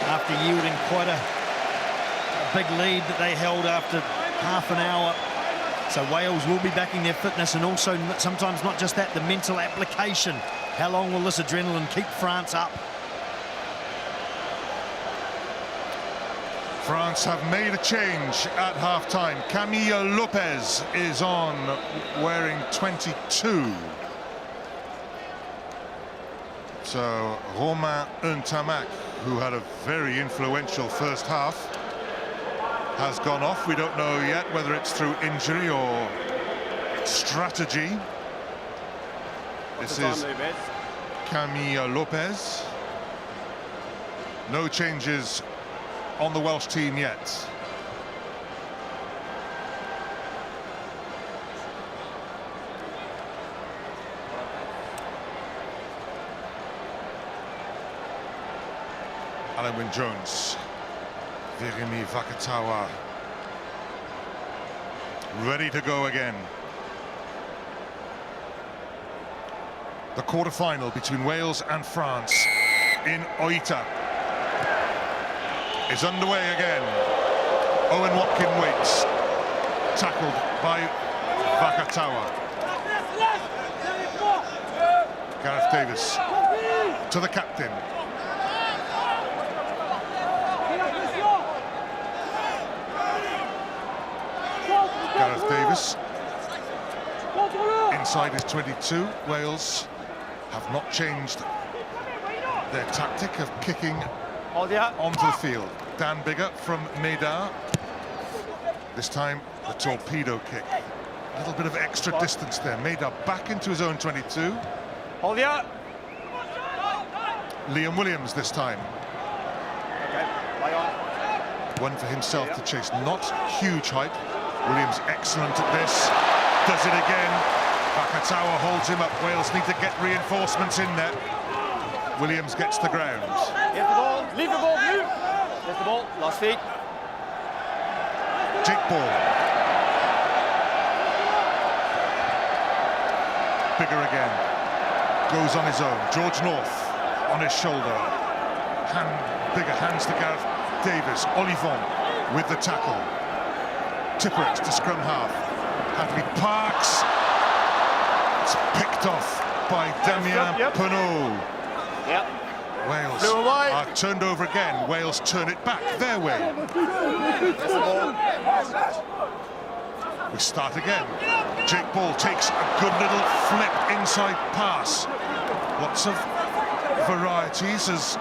after yielding quite a big lead that they held after half an hour. So Wales will be backing their fitness, and also sometimes not just that, the mental application. How long will this adrenaline keep France up? France have made a change at half-time. Camille Lopez is on, wearing 22. So Romain Ntamak, who had a very influential first half, has gone off. We don't know yet whether it's through injury or strategy. This is Camille Lopez. No changes on the Welsh team yet. Alan Wynne-Jones, Virimi Vakatawa, ready to go again. The quarter-final between Wales and France in Oita is underway again. Owen Watkin waits, tackled by Vakatawa. Gareth Davis to the captain. Gareth Davis inside his 22. Wales have not changed their tactic of kicking onto the field. Dan Biggar from Medar. This time the torpedo kick. A little bit of extra distance there. Medar back into his own 22. Liam Williams this time. One for himself to chase. Not huge height. Williams excellent at this. Does it again. Vakatawa holds him up. Wales need to get reinforcements in there. Williams gets the ground. Get the ball. Leave the ball, Blue. Get the ball. Last feet. Jake Ball. Biggar again. Goes on his own. George North on his shoulder. Biggar hands to Gareth Davis. Olivon with the tackle. Tippett to scrum half. Hadley Parks. It's picked off by Damien Penaud. Wales are turned over again. Wales turn it back their way. We start again. Jake Ball takes a good little flip inside pass. Lots of varieties as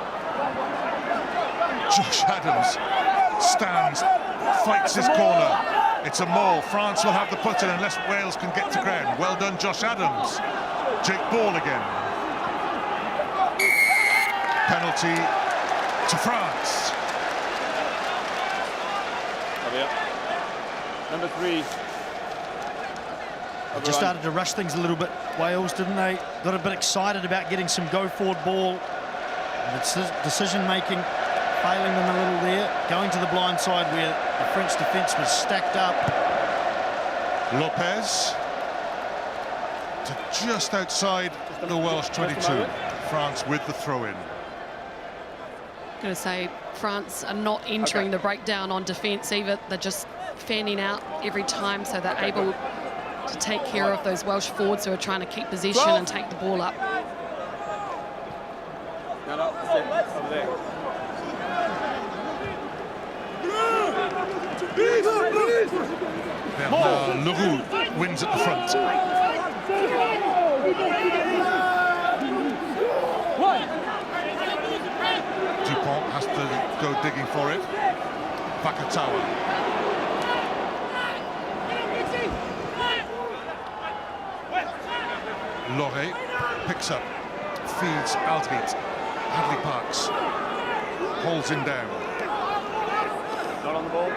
Josh Adams stands, fights his corner. It's a maul. France will have the put-in unless Wales can get to ground. Well done, Josh Adams. Jake Ball again. Penalty to France. Number 3. They just started to rush things a little bit, Wales, didn't they? Got a bit excited about getting some go-forward ball. Decision-making failing them a little there. Going to the blind side where the French defence was stacked up. Lopez to just outside the Welsh 22. France with the throw-in. I'm going to say France are not entering the breakdown on defence either. They're just fanning out every time, so they're able to take care of those Welsh forwards who are trying to keep possession and take the ball up. No, over there. Leroux wins at the front. Dupont has to go digging for it. Vakatawa. Loré picks up, feeds Aldrit. Hadley Parks holds him down. Not on the ball.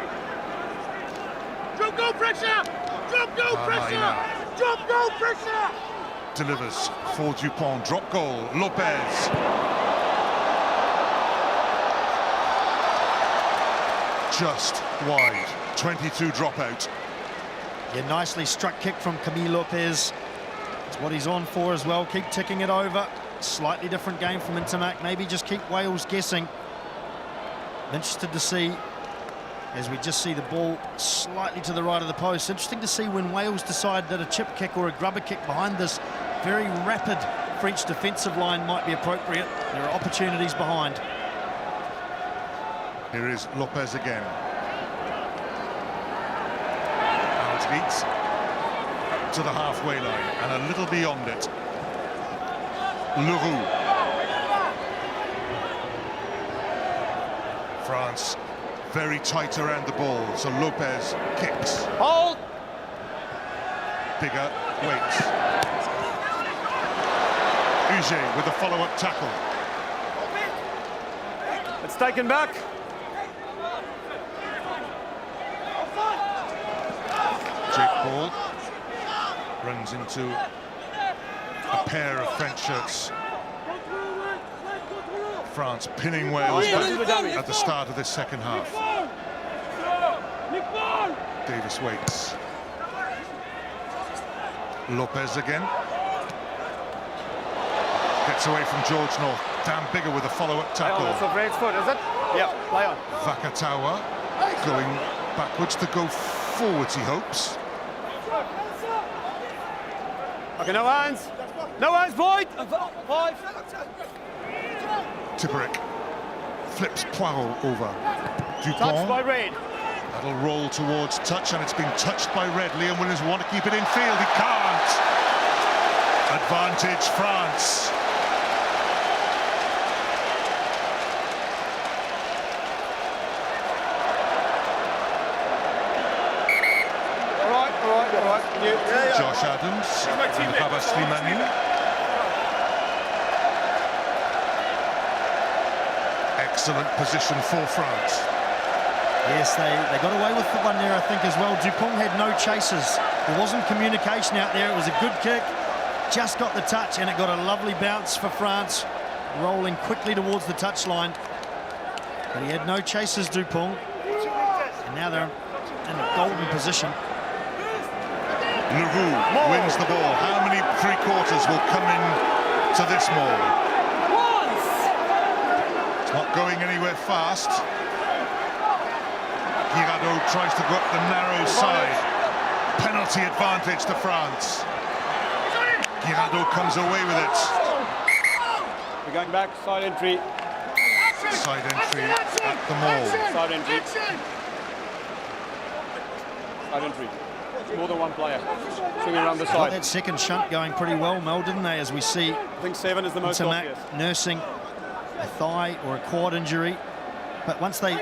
Drop goal pressure! Drop goal pressure! Drop goal pressure! Delivers for Dupont. Drop goal. Lopez. Just wide. 22 dropout. Yeah, nicely struck kick from Camille Lopez. It's what he's on for as well. Keep ticking it over. Slightly different game from Ntamak. Maybe just keep Wales guessing. Interested to see, as we just see the ball slightly to the right of the post. Interesting to see when Wales decide that a chip kick or a grubber kick behind this very rapid French defensive line might be appropriate. There are opportunities behind. Here is Lopez again. Leads to the halfway line and a little beyond it. Leroux. France very tight around the ball, so Lopez kicks. Hold. Bigger waits. Uge with a follow-up tackle. It's taken back. Jake Ball runs into a pair of French shirts. France pinning Wales back at the start of this second half. Davis waits. Lopez again. Gets away from George North. Dan Bigger with a follow-up tackle. That's a great foot, is it? Yeah, play on. Vakatawa going backwards to go forwards, he hopes. Okay, no hands. No hands, Boyd. 5. Tipperick flips Poirot over. Touched by Dupont. Reid. That'll roll towards touch, and it's been touched by Red. Liam Williams want to keep it in field. He can't. Advantage France. All right. Josh Adams and Baba Slimani. Excellent position for France. Yes, they got away with the one there, I think, as well. Dupont had no chasers. There wasn't communication out there. It was a good kick. Just got the touch, and it got a lovely bounce for France, rolling quickly towards the touchline. But he had no chasers, Dupont. And now they're in a golden position. Leroux wins the ball. How many three-quarters will come in to this maul? It's not going anywhere fast. Girardeau tries to go up the narrow side. Penalty advantage to France. Girardeau comes away with it. We're going back, side entry. Side entry at the maul. Side entry. Side entry. More than one player. Swinging around the Got side. that second shunt going pretty well, Mel, didn't they? As we see I think 7 is the most Tamac obvious. nursing a thigh or a quad injury. But once they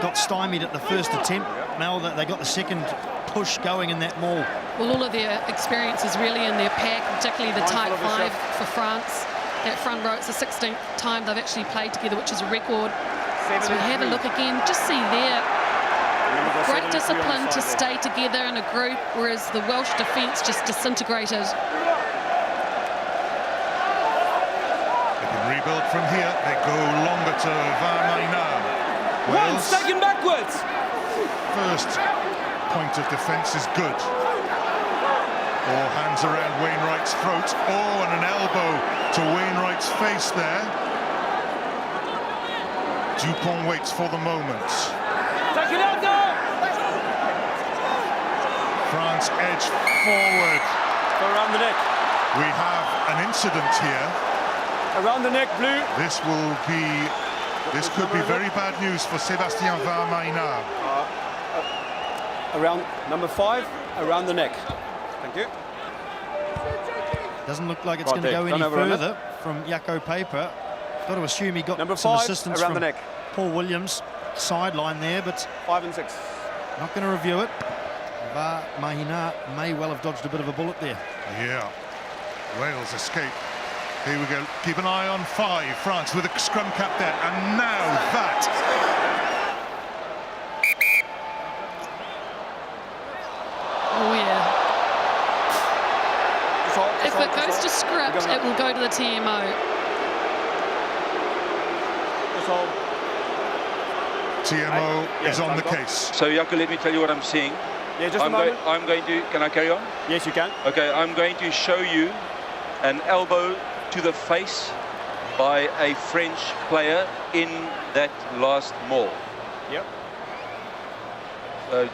got stymied at the first attempt, Mel, they got the second push going in that maul. Well, all of their experience is really in their pack, particularly the tight Mindful of five yourself. for France. That front row, it's the 16th time they've actually played together, which is a record. So we have a look again, just see there. Great discipline to stay together in a group, whereas the Welsh defence just disintegrated. They can rebuild from here. They go longer to Varmaina. Wales, Taken backwards. first point of defence is good. Or hands around Wainwright's throat. Oh, and an elbow to Wainwright's face there. Dupont waits for the moment. Take it out now. France edge forward. Go around the neck. We have an incident here. Around the neck, blue. This could be very bad news for Sébastien Varmaina. Around number 5, around the neck. Thank you. Doesn't look like it's Right going to there. go Don't any overrun it. further from Jaco Paper. Got to assume he got Number some 5, assistance around from the neck. Paul Williams, sideline there, but 5 and 6. not going to review it. Mahina may well have dodged a bit of a bullet there. Yeah. Wales escape. Here we go. Keep an eye on 5. France with a scrum cap there. And now that. Oh, yeah. If it goes to script, it will go to the TMO. TMO is on the case. So, Jaco, let me tell you what I'm seeing. Yeah, just a moment. I'm going to, can I carry on? Yes, you can. Okay, I'm going to show you an elbow to the face by a French player in that last maul. Yep.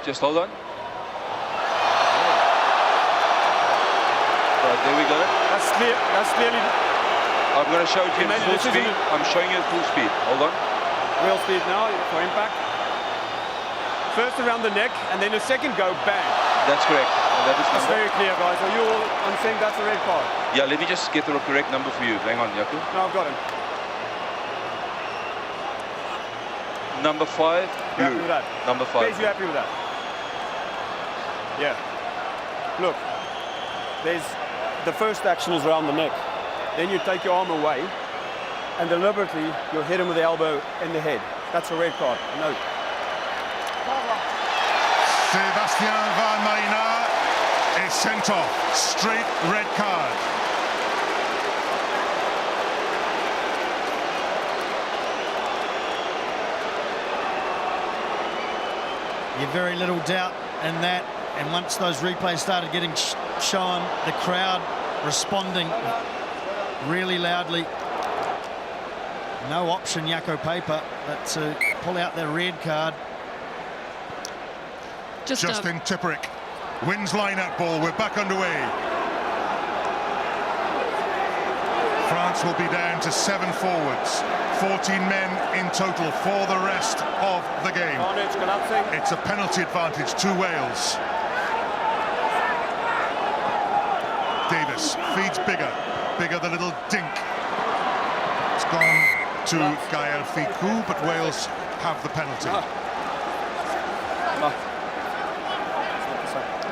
Just hold on. Right, there we go. That's clear. That's clearly. I'm going to show it to you You made in a full decision. speed. I'm showing you at full speed. Hold on. Wheel speed now for impact. First around the neck, and then the second go bang. That's correct. And that is That's number. very clear, guys. Are you all on saying that's a red card? Yeah, let me just get the correct number for you. Hang on, Jaco. No, I've got him. Number 5. You happy with that? Number 5. Guys, you happy with that? Yeah. Look, there's the first action is around the neck. Then you take your arm away, and deliberately you'll hit him with the elbow in the head. That's a red card. No. Sebastian Van Maina is sent off. Straight red card. You've very little doubt in that, and once those replays started getting shown, the crowd responding really loudly. No option, Jaco Paper, but to pull out their red card. Justin Tipperick wins line-out ball. We're back underway. France will be down to 7 forwards. 14 men in total for the rest of the game. It's a penalty advantage to Wales. Davis feeds bigger the little dink. It's gone to Gael Ficou, but Wales have the penalty.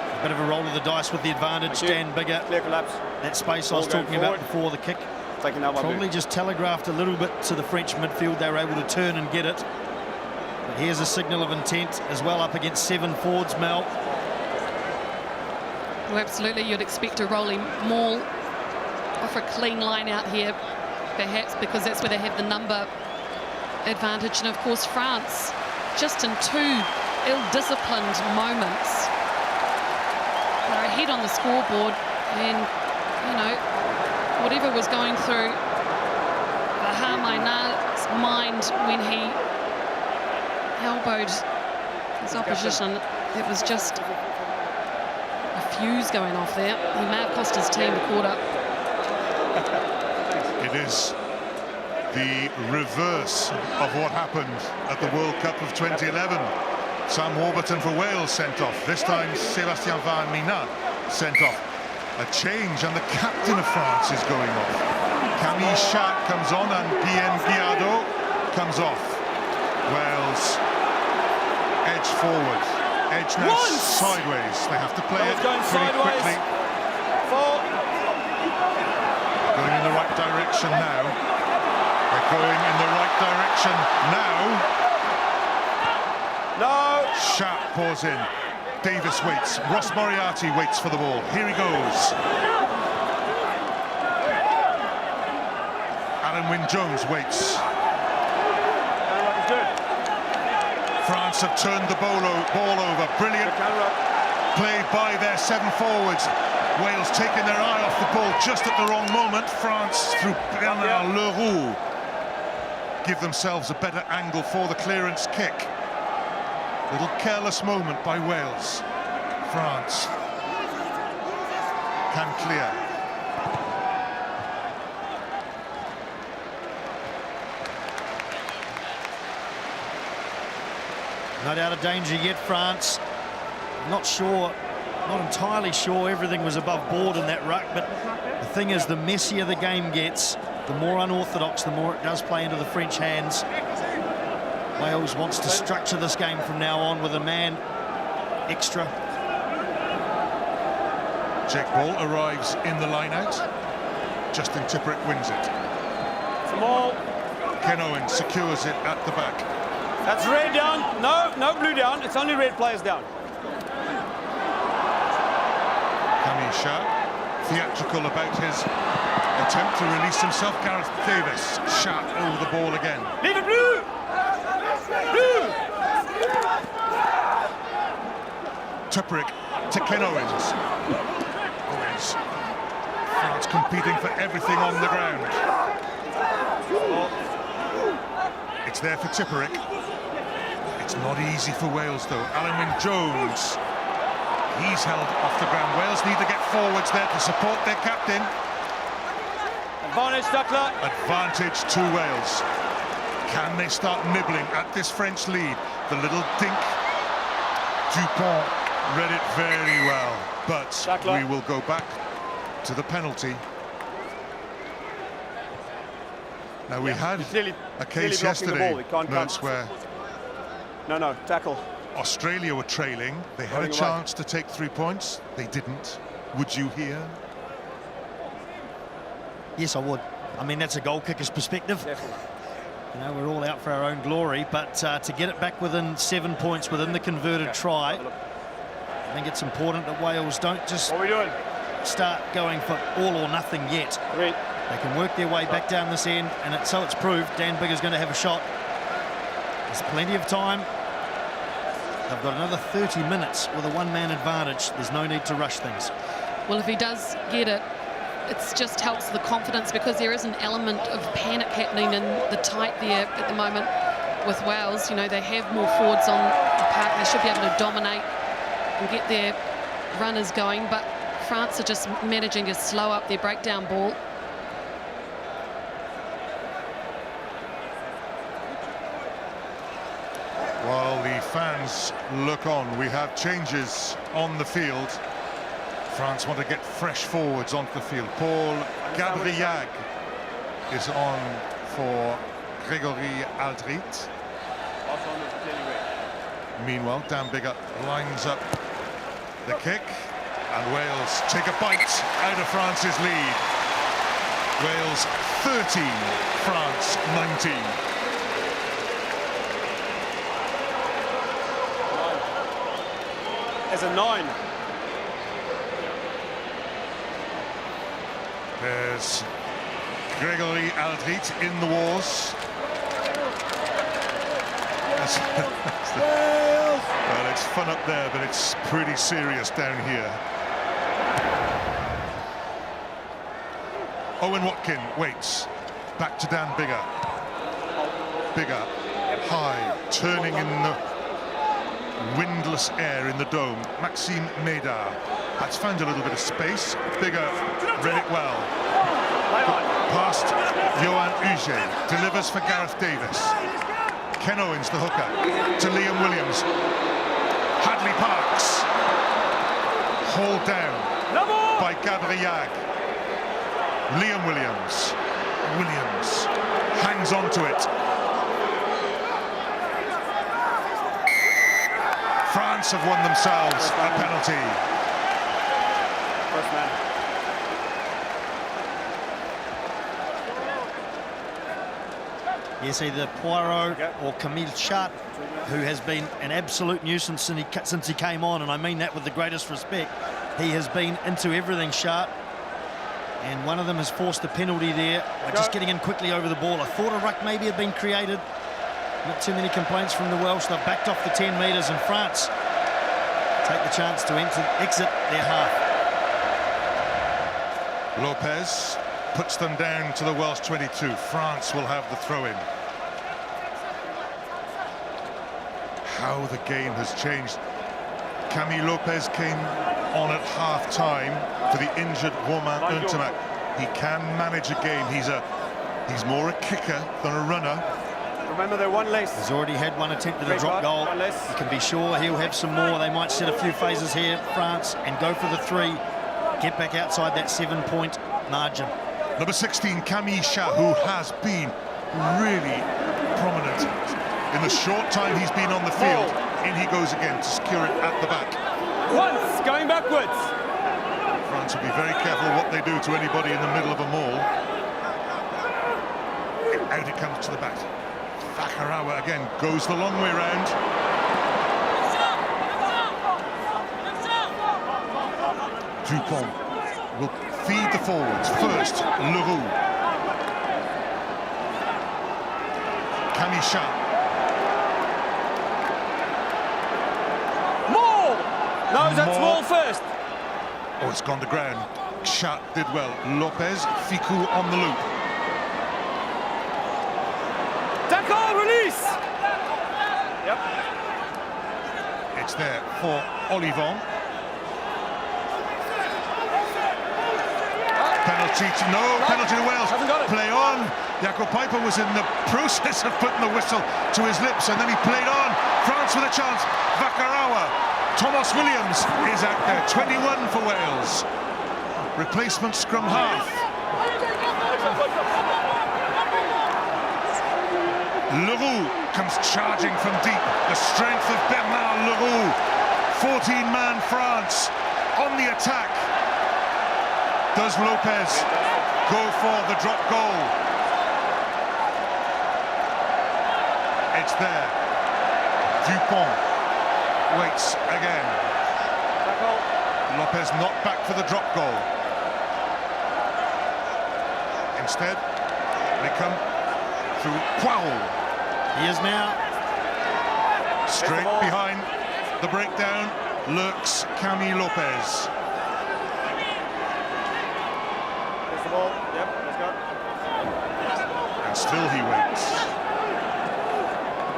A bit of a roll of the dice with the advantage. Dan Bigger. Clear collapse. That space I was talking about before the kick. Taking out Probably just telegraphed a little bit to the French midfield. They were able to turn and get it. But here's a signal of intent as well up against 7 forwards, Mel. Well, absolutely, you'd expect a rolling maul off a clean line out here, perhaps because that's where they have the number advantage. And of course, France, just in 2 ill-disciplined moments, they're ahead on the scoreboard, and you know, whatever was going through Van Maina's mind when he elbowed his opposition, it was just a fuse going off there. He may have cost his team a quarter. It is the reverse of what happened at the World Cup of 2011. Sam Warburton for Wales sent off. This time Sebastian Van Maina sent off. A change, and the captain of France is going off. Camille Chat comes on and Guillaume Guiado comes off. Wales edge forward. Edge now sideways. They have to play it pretty quickly. Going in the right direction now. They're going in the right direction now. No! Chat pours in. Davis waits. Ross Moriarty waits for the ball. Here he goes. Alan Wynne-Jones waits. France have turned the ball over. Brilliant play by their 7 forwards. Wales taking their eye off the ball just at the wrong moment. France, through Bernard Leroux, give themselves a better angle for the clearance kick. Little careless moment by Wales. France can clear. Not out of danger yet, France. Not sure, not entirely sure everything was above board in that ruck, but the thing is, the messier the game gets, the more unorthodox, the more it does play into the French hands. Wales wants to structure this game from now on with a man extra. Jake Ball arrives in the line-out. Justin Tipperick wins it. Ken Owen secures it at the back. That's red down. No blue down. It's only red players down. Camille Chat, theatrical about his attempt to release himself. Gareth Davis, Chat over the ball again. Leave it blue! Tipperick to Ken Owens. France competing for everything on the ground. It's there for Tipperick. It's not easy for Wales though. Alan Wynne-Jones, he's held off the ground. Wales need to get forwards there to support their captain. Advantage, Duckler. Advantage to Wales. Can they start nibbling at this French lead? The little dink. Dupont read it very well, but we will go back to the penalty. Now we had a case yesterday, Mertz, where No, tackle. Australia were trailing. They had a chance to take 3 points. They didn't. Would you here? Yes, I would. I mean, that's a goal kicker's perspective. Definitely. You know, we're all out for our own glory, but to get it back within 7 points within the converted try, I think it's important that Wales don't just start going for all or nothing yet. They can work their way back down this end, and so it's proved Dan Biggar's going to have a shot. There's plenty of time. They've got another 30 minutes with a one-man advantage. There's no need to rush things. Well, if he does get it, it just helps the confidence, because there is an element of panic happening in the tight there at the moment with Wales. You know, they have more forwards on the park. They should be able to dominate and get their runners going, but France are just managing to slow up their breakdown ball. While the fans look on, we have changes on the field. France want to get fresh forwards onto the field. Paul Gabriag is on for Grégory Aldrit. Meanwhile, Dan Biggar lines up the kick, and Wales take a bite out of France's lead. Wales 13, France 19. As a 9. There's Grégory Aldrit in the wars. Well, it's fun up there, but it's pretty serious down here. Owen Watkin waits. Back to Dan Biggar. Biggar high, turning in the windless air in the dome. Maxime Médard has found a little bit of space. Biggar read it well. Past Johan Uge, delivers for Gareth Davis. Ken Owens, the hooker, to Liam Williams. Hadley Parks, hauled down by Gabriag. Liam Williams. Williams hangs on to it. France have won themselves a penalty. First man. Yes, either Poirot or Camille Chart, who has been an absolute nuisance since he came on, and I mean that with the greatest respect. He has been into everything, Chart, and one of them has forced a penalty there by just getting in quickly over the ball. I thought a ruck maybe had been created. Not too many complaints from the Welsh. They've backed off the 10 metres, and France take the chance to exit their half. Lopez puts them down to the Welsh 22. France will have the throw-in. How the game has changed. Camille Lopez came on at half-time for the injured Romain Untemak. He can manage a game. He's more a kicker than a runner. Remember, they're one less. He's already had one attempt at a drop goal. You can be sure he'll have some more. They might set a few phases here, France, and go for the 3. Get back outside that 7-point margin. Number 16, Camille Chat, who has been really prominent. In the short time he's been on the field, in he goes again to secure it at the back. Once, going backwards. France will be very careful what they do to anybody in the middle of a maul. Out it comes to the back. Fakarawa again goes the long way round. Dupont will feed the forwards. First, Leroux. Camille Chat. More! No, that's More first. Oh, it's gone to ground. Chat did well. Lopez, Ficou on the loop. Tackle, release! Yep. It's there for Olivon. Penalty to penalty to Wales. Play on. Jakob Piper was in the process of putting the whistle to his lips, and then he played on. France with a chance. Vakarawa. Thomas Williams is out there. 21 for Wales. Replacement scrum half. Leroux comes charging from deep. The strength of Bernard Leroux. 14-man France on the attack. Does Lopez go for the drop goal? It's there. Dupont waits again. Lopez not back for the drop goal. Instead, they come through Poirot. He is now. Straight behind the breakdown lurks Camille Lopez. Yep, let's go. And still he waits.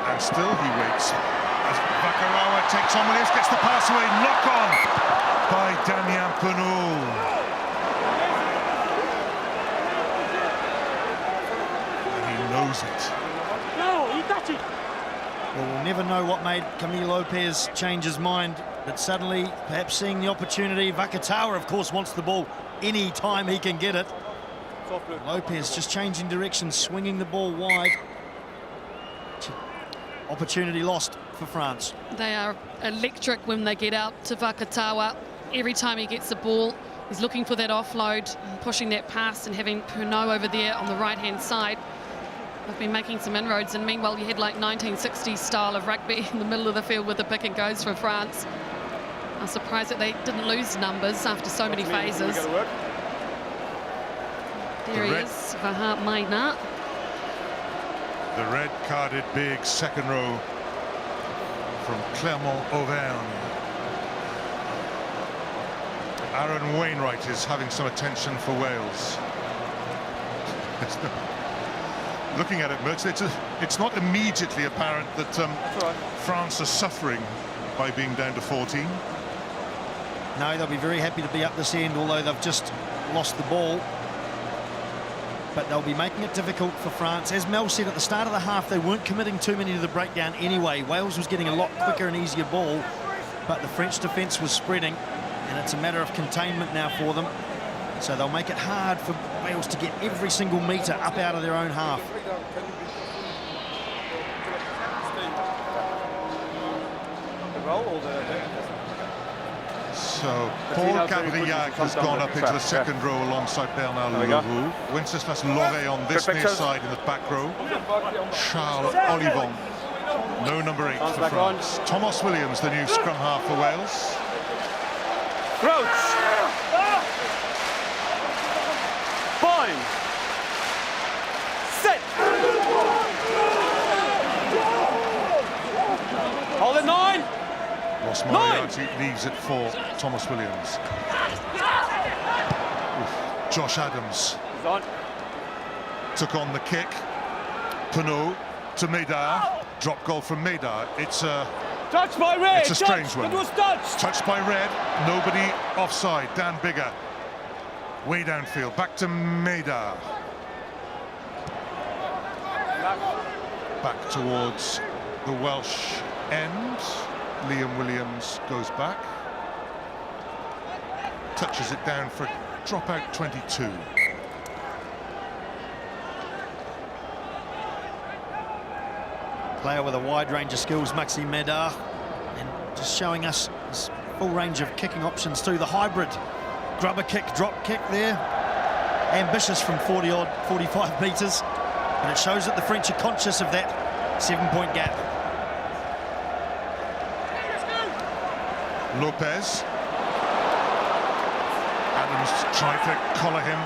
And still he waits. As Vakarawa takes on Williams, gets the pass away, knock on by Damien Penaud. And he knows it. Well, we'll never know what made Camille Lopez change his mind, but suddenly, perhaps seeing the opportunity, Vakatawa, of course, wants the ball any time he can get it. Lopez just changing direction, swinging the ball wide. Opportunity lost for France. They are electric when they get out to Vakatawa. Every time he gets the ball, he's looking for that offload, pushing that pass, and having Penaud over there on the right-hand side. They've been making some inroads, and meanwhile you had like 1960s style of rugby in the middle of the field with the pick and goes for France. I'm surprised that they didn't lose numbers after so many phases. There he is, Vahat Maynard. The red-carded big second row from Clermont-Auvergne. Aaron Wainwright is having some attention for Wales. Looking at it, Mertz, it's not immediately apparent that France are suffering by being down to 14. No, they'll be very happy to be up this end, although they've just lost the ball. But they'll be making it difficult for France. As Mel said at the start of the half, they weren't committing too many to the breakdown anyway. Wales was getting a lot quicker and easier ball, but the French defence was spreading, and it's a matter of containment now for them. So they'll make it hard for Wales to get every single metre up out of their own half. So Paul Gabrillac has gone up into the second row alongside Bernard Leroux. Wenceslas Loré on this near side in the back row. Charles Olivon, no number 8 for France. Thomas Williams, the new scrum half for Wales. Crouch! Bind! Set! Hold it 9! Ross Moriarty leaves it for Thomas Williams. Josh Adams took on the kick. Penaud to Maydar. Drop goal from Maydar. It's a strange one. It was touched. Touched by Red. Nobody offside. Dan Biggar. Way downfield. Back to Maydar. Back towards the Welsh end. Liam Williams goes back. Touches it down for dropout 22. Player with a wide range of skills, Maxime Maydar, and just showing us his full range of kicking options too. The hybrid grubber kick, drop kick there. Ambitious from 40-odd, 45 metres. And it shows that the French are conscious of that 7-point gap. Lopez. Adams tried to collar him,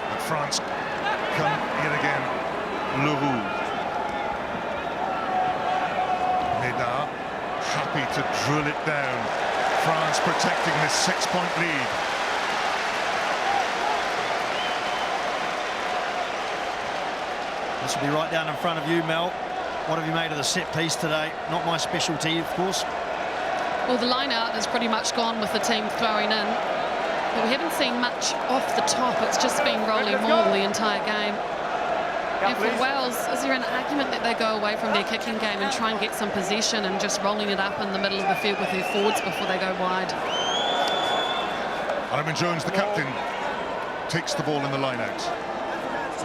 but France come yet again. Leroux. Maydar happy to drill it down. France protecting this 6-point lead. This will be right down in front of you, Mel. What have you made of the set piece today? Not my specialty, of course. Well, the line out has pretty much gone with the team throwing in. but we haven't seen much off the top. It's just been rolling maul the entire game. And for Wales, is there an argument that they go away from their kicking game and try and get some possession and just rolling it up in the middle of the field with their forwards before they go wide? Ivan Jones, the captain, takes the ball in the line-out.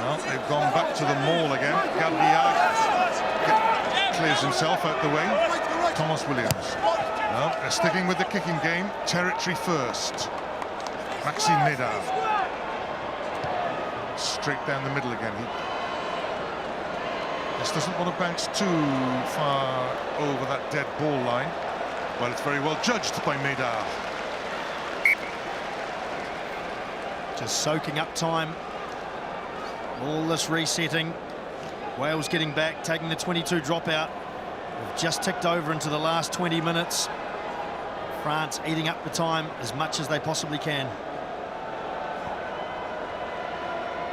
Well, they've gone back to the maul again. Gabriel clears himself out the way. Thomas Williams. Well, they're sticking with the kicking game. Territory first. Maxime Nedar. Straight down the middle again. This doesn't want to bounce too far over that dead ball line. Well, it's very well judged by Nedar. Just soaking up time. All this resetting. Wales getting back, taking the 22 dropout. We've just ticked over into the last 20 minutes. France eating up the time as much as they possibly can.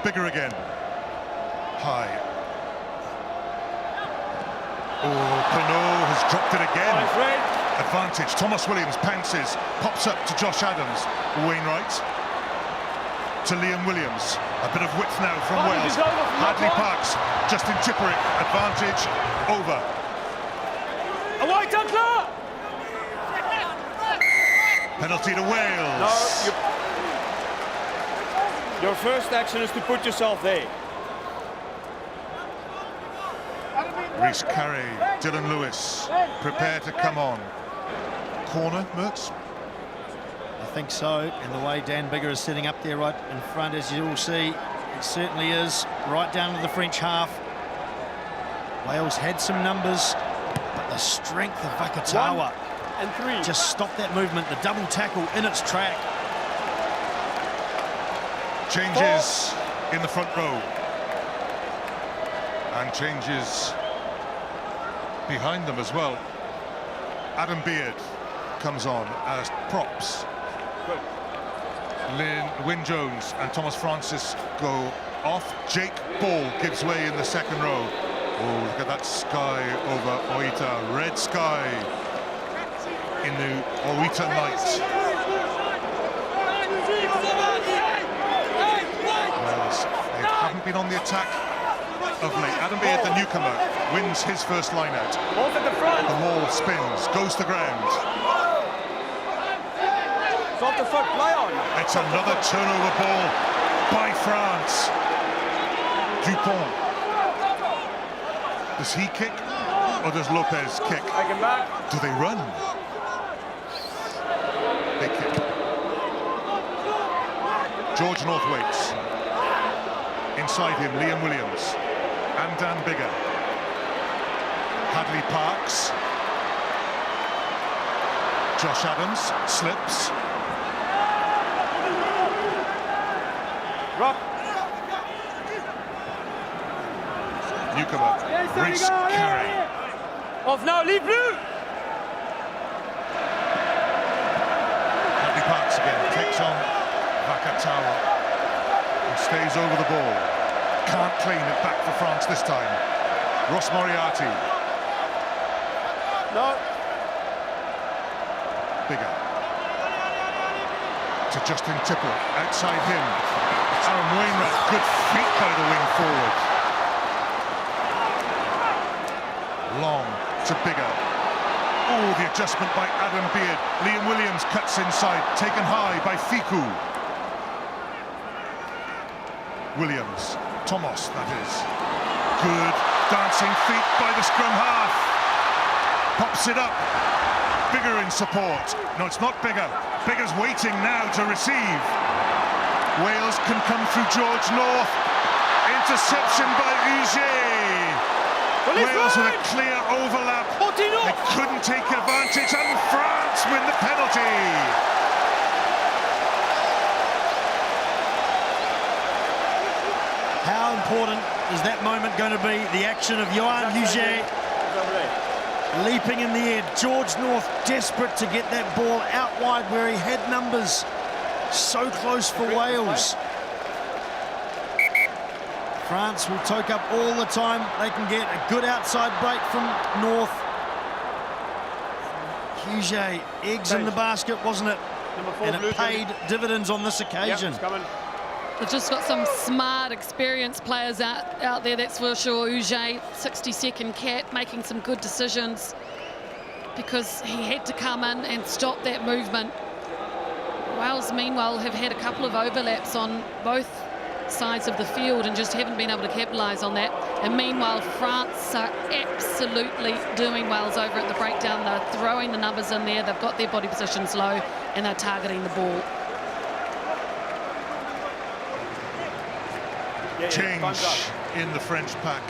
Bigger again. High. Oh, Pinot has dropped it again. Advantage. Thomas Williams pounces, pops up to Josh Adams. Wainwright to Liam Williams. A bit of width now from Wales. Hadley Parks, Justin Tipperick. Advantage over. A white tackler! Penalty to Wales. No, your first action is to put yourself there. Rhys Carey, Dylan Lewis, prepare to come on. Corner, Mertz? I think so, and the way Dan Biggar is sitting up there right in front, as you all see, it certainly is, right down to the French half. Wales had some numbers, but the strength of Vakatawa 1 and 3 just stopped that movement, the double tackle in its track. Changes in the front row. And changes behind them as well. Adam Beard comes on as props. Wyn Jones and Thomas Francis go off. Jake Ball gives way in the second row. Oh, look at that sky over Oita. Red sky in the Oita night. Wales, they haven't been on the attack of late. Adam Beard, the newcomer, wins his first line out. The maul spins, goes to ground. Off the foot, play on. It's another turnover ball by France. Dupont. Does he kick or does Lopez kick? Take him back. Do they run? They kick. George North waits. Inside him, Liam Williams and Dan Biggar. Hadley Parks. Josh Adams slips. Rock. Newcomer, Rhys Carey. Off now, leave blue. Hadley Parks again, takes on Vakatawa, who stays over the ball. Can't claim it back for France this time. Ross Moriarty. No. Biggar. To Justin Tipple, outside him. Aaron Wainwright, good feet by the wing forward. Long to Biggar. Oh, the adjustment by Adam Beard. Liam Williams cuts inside, taken high by Fiku. Williams, Thomas, that is. Good dancing feet by the scrum half. Pops it up. Biggar in support. No, it's not Biggar. Biggar's waiting now to receive. Wales can come through George North. Interception by Uge. Wales with a clear overlap. They couldn't take advantage, and France win the penalty. How important is that moment going to be? The action of Yohan Uge leaping in the air. George North desperate to get that ball out wide where he had numbers. So close for Wales. France will toke up all the time. They can get a good outside break from North. Uge, eggs in the basket, wasn't it? and it paid dividends on this occasion. They've just got some smart, experienced players out there, that's for sure. Uge, 62nd cap, making some good decisions because he had to come in and stop that movement. Wales, meanwhile, have had a couple of overlaps on both sides of the field and just haven't been able to capitalise on that. And meanwhile, France are absolutely doing Wales over at the breakdown. They're throwing the numbers in there, they've got their body positions low, and they're targeting the ball. Change in the French pack.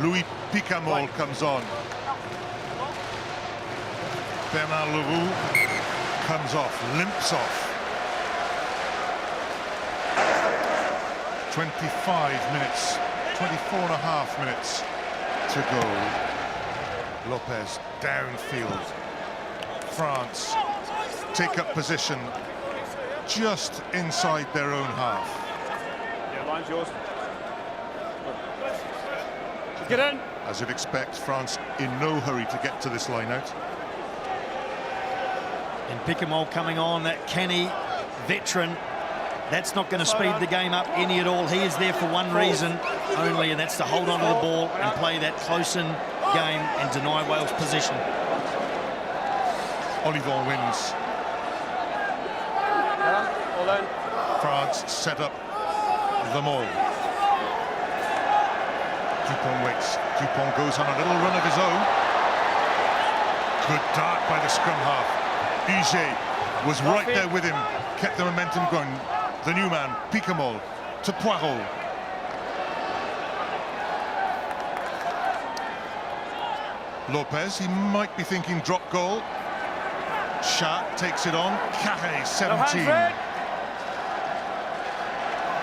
Louis Picamol comes on. Bernard Leroux comes off, limps off. 25 minutes, 24 and a half minutes to go. Lopez downfield. France take up position just inside their own half. Line's yours. Get in. As you'd expect, France in no hurry to get to this line out. And Picamol coming on, that canny veteran. That's not going to speed the game up any at all. He is there for one reason only, and that's to hold on to the ball and play that close-in game and deny Wales possession. Olivon wins. Hold on. France set up them all. Dupont waits. Dupont goes on a little run of his own. Good dart by the scrum half. Uge was right there with him, kept the momentum going. The new man, Picamol, to Poirot. Lopez, he might be thinking drop goal. Chat takes it on. Carré, 17.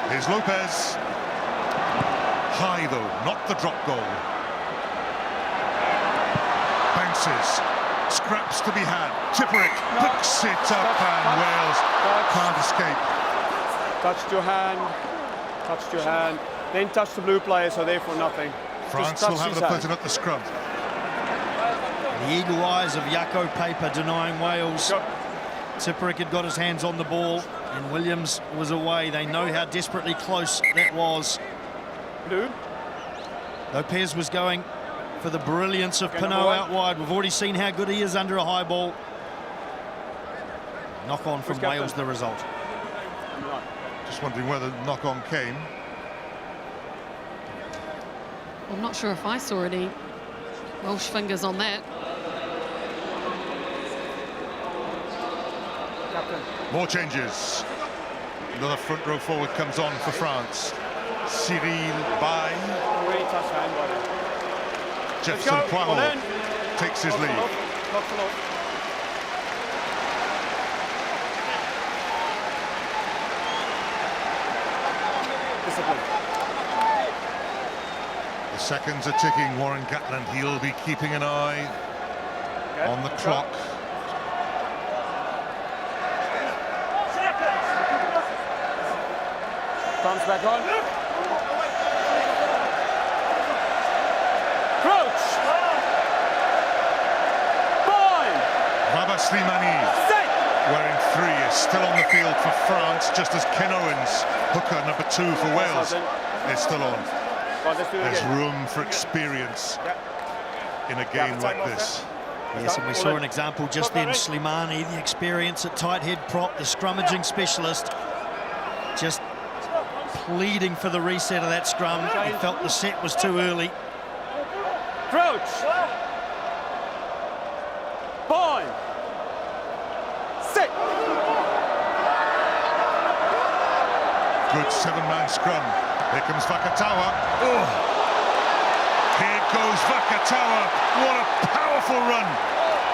Here's Lopez. High though, not the drop goal. Bounces. Scraps to be had. Tipperick picks it up and Wales can't escape. Touched your hand, then touch the blue player, so therefore nothing. France will have the pleasure at the scrum. The eagle eyes of Jaco Paper denying Wales. Tipperick had got his hands on the ball and Williams was away. They know how desperately close that was. Blue. Lopez was going for the brilliance of Pinot out wide. We've already seen how good he is under a high ball. Knock on from Wales, the result. Just wondering whether the knock-on came. I'm not sure if I saw any Welsh fingers on that. More changes. Another front row forward comes on for France. Cyril Bay. Jefferson Poirot takes his lead. The seconds are ticking. Warren Gatland, he'll be keeping an eye on the clock. Comes back on. Crouch. Fine. Baba Slimani, wearing 3, is still on the field for France, just as Ken Owens, hooker number 2 for Wales, is still on. There's room for experience in a game like this. Yes, and we saw an example just then. Slimani, the experience at tight head prop, the scrummaging specialist, just pleading for the reset of that scrum. He felt the set was too early. Crouch. Fine. Sit. Good 7-man scrum. Here comes Vakatawa. Oh. Here goes Vakatawa. What a powerful run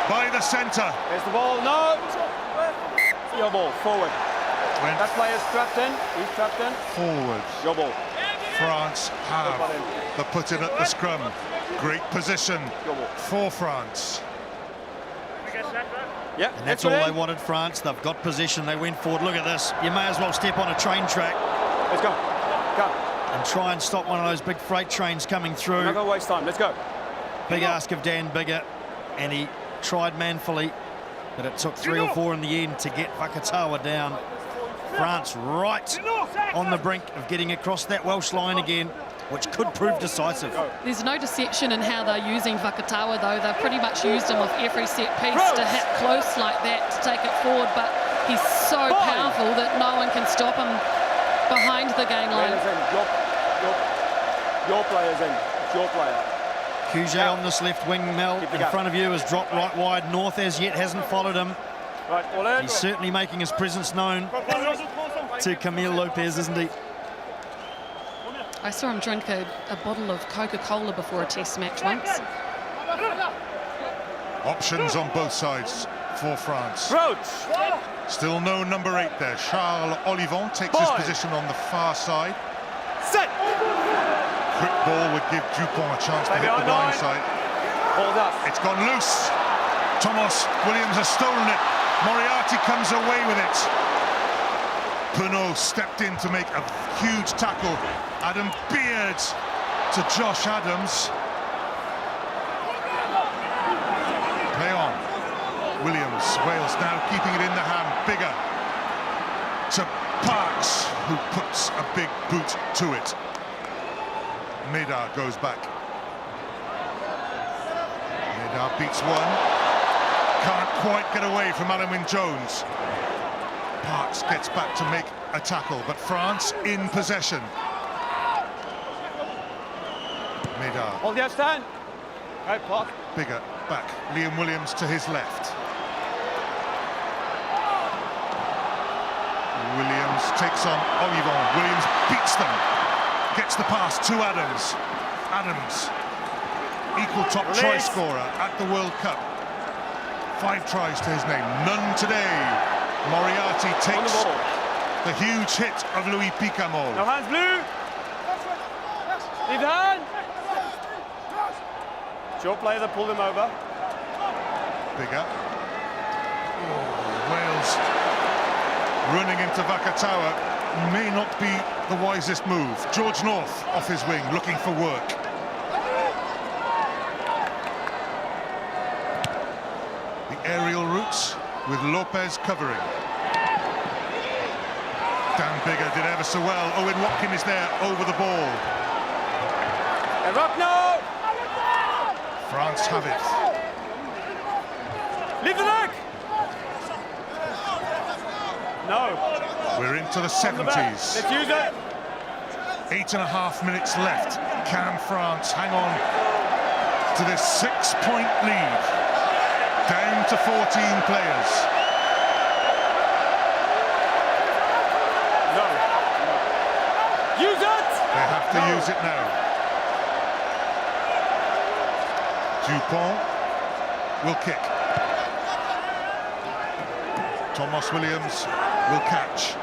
by the centre. There's the ball. No. Your ball. Forward. That player's trapped in. He's trapped in. Forward. Your ball. France have the put in at the scrum. Great position for France. Yeah, and that's all they wanted, France. They've got possession. They went forward. Look at this. You may as well step on a train track. Let's go. Go. And try and stop one of those big freight trains coming through. We're not going to waste time. Let's go. Big ask of Dan Biggar, and he tried manfully. but it took 3 or 4 in the end to get Vakatawa down. France right on the brink of getting across that Welsh line again, which could prove decisive. There's no deception in how they're using Vakatawa, though. They've pretty much used him with every set piece to hit close like that to take it forward, but he's so powerful that no one can stop him behind the gain line. Your player's in. It's your player. Cuget on this left wing, Mel, in front of you, has dropped right wide. North as yet hasn't followed him. Right, He's certainly making his presence known to Camille Lopez, isn't he? I saw him drink a bottle of Coca-Cola before a test match once. Options on both sides for France. Roach. Still no number 8 there. Charles Olivon takes his position on the far side. Set. Quick ball would give Dupont a chance to hit the blind side. Hold up. It's gone loose. Thomas Williams has stolen it. Moriarty comes away with it. Penaud stepped in to make a huge tackle. Adam Beard to Josh Adams. Play on. Williams, Wales now keeping it in the hand. Bigger to Parks, who puts a big boot to it. Medar goes back. Medar beats one. Can't quite get away from Alan Wynne-Jones. Parks gets back to make a tackle, but France in possession. Medar. Hold your stand. Right, Park. Bigger back. Liam Williams to his left. Williams takes on Olivon. Williams beats them. Gets the pass to Adams. Adams, equal top try scorer at the World Cup. 5 tries to his name, none today. Moriarty takes the huge hit of Louis Picamol. No hands blue. Leave the hand. It's your player that pulled him over. Bigger. Wales running into Vakatawa may not be the wisest move. George North off his wing, looking for work. The aerial routes with Lopez covering. Dan Bigger did ever so well. Owen Watkin is there over the ball. And rock now. France have it. Leave the neck. No. We're into the 70s. Let's use it. 8.5 minutes left. Can France hang on to this 6-point lead? Down to 14 players. No. Use it. They have to use it now. Dupont will kick. Thomas Williams will catch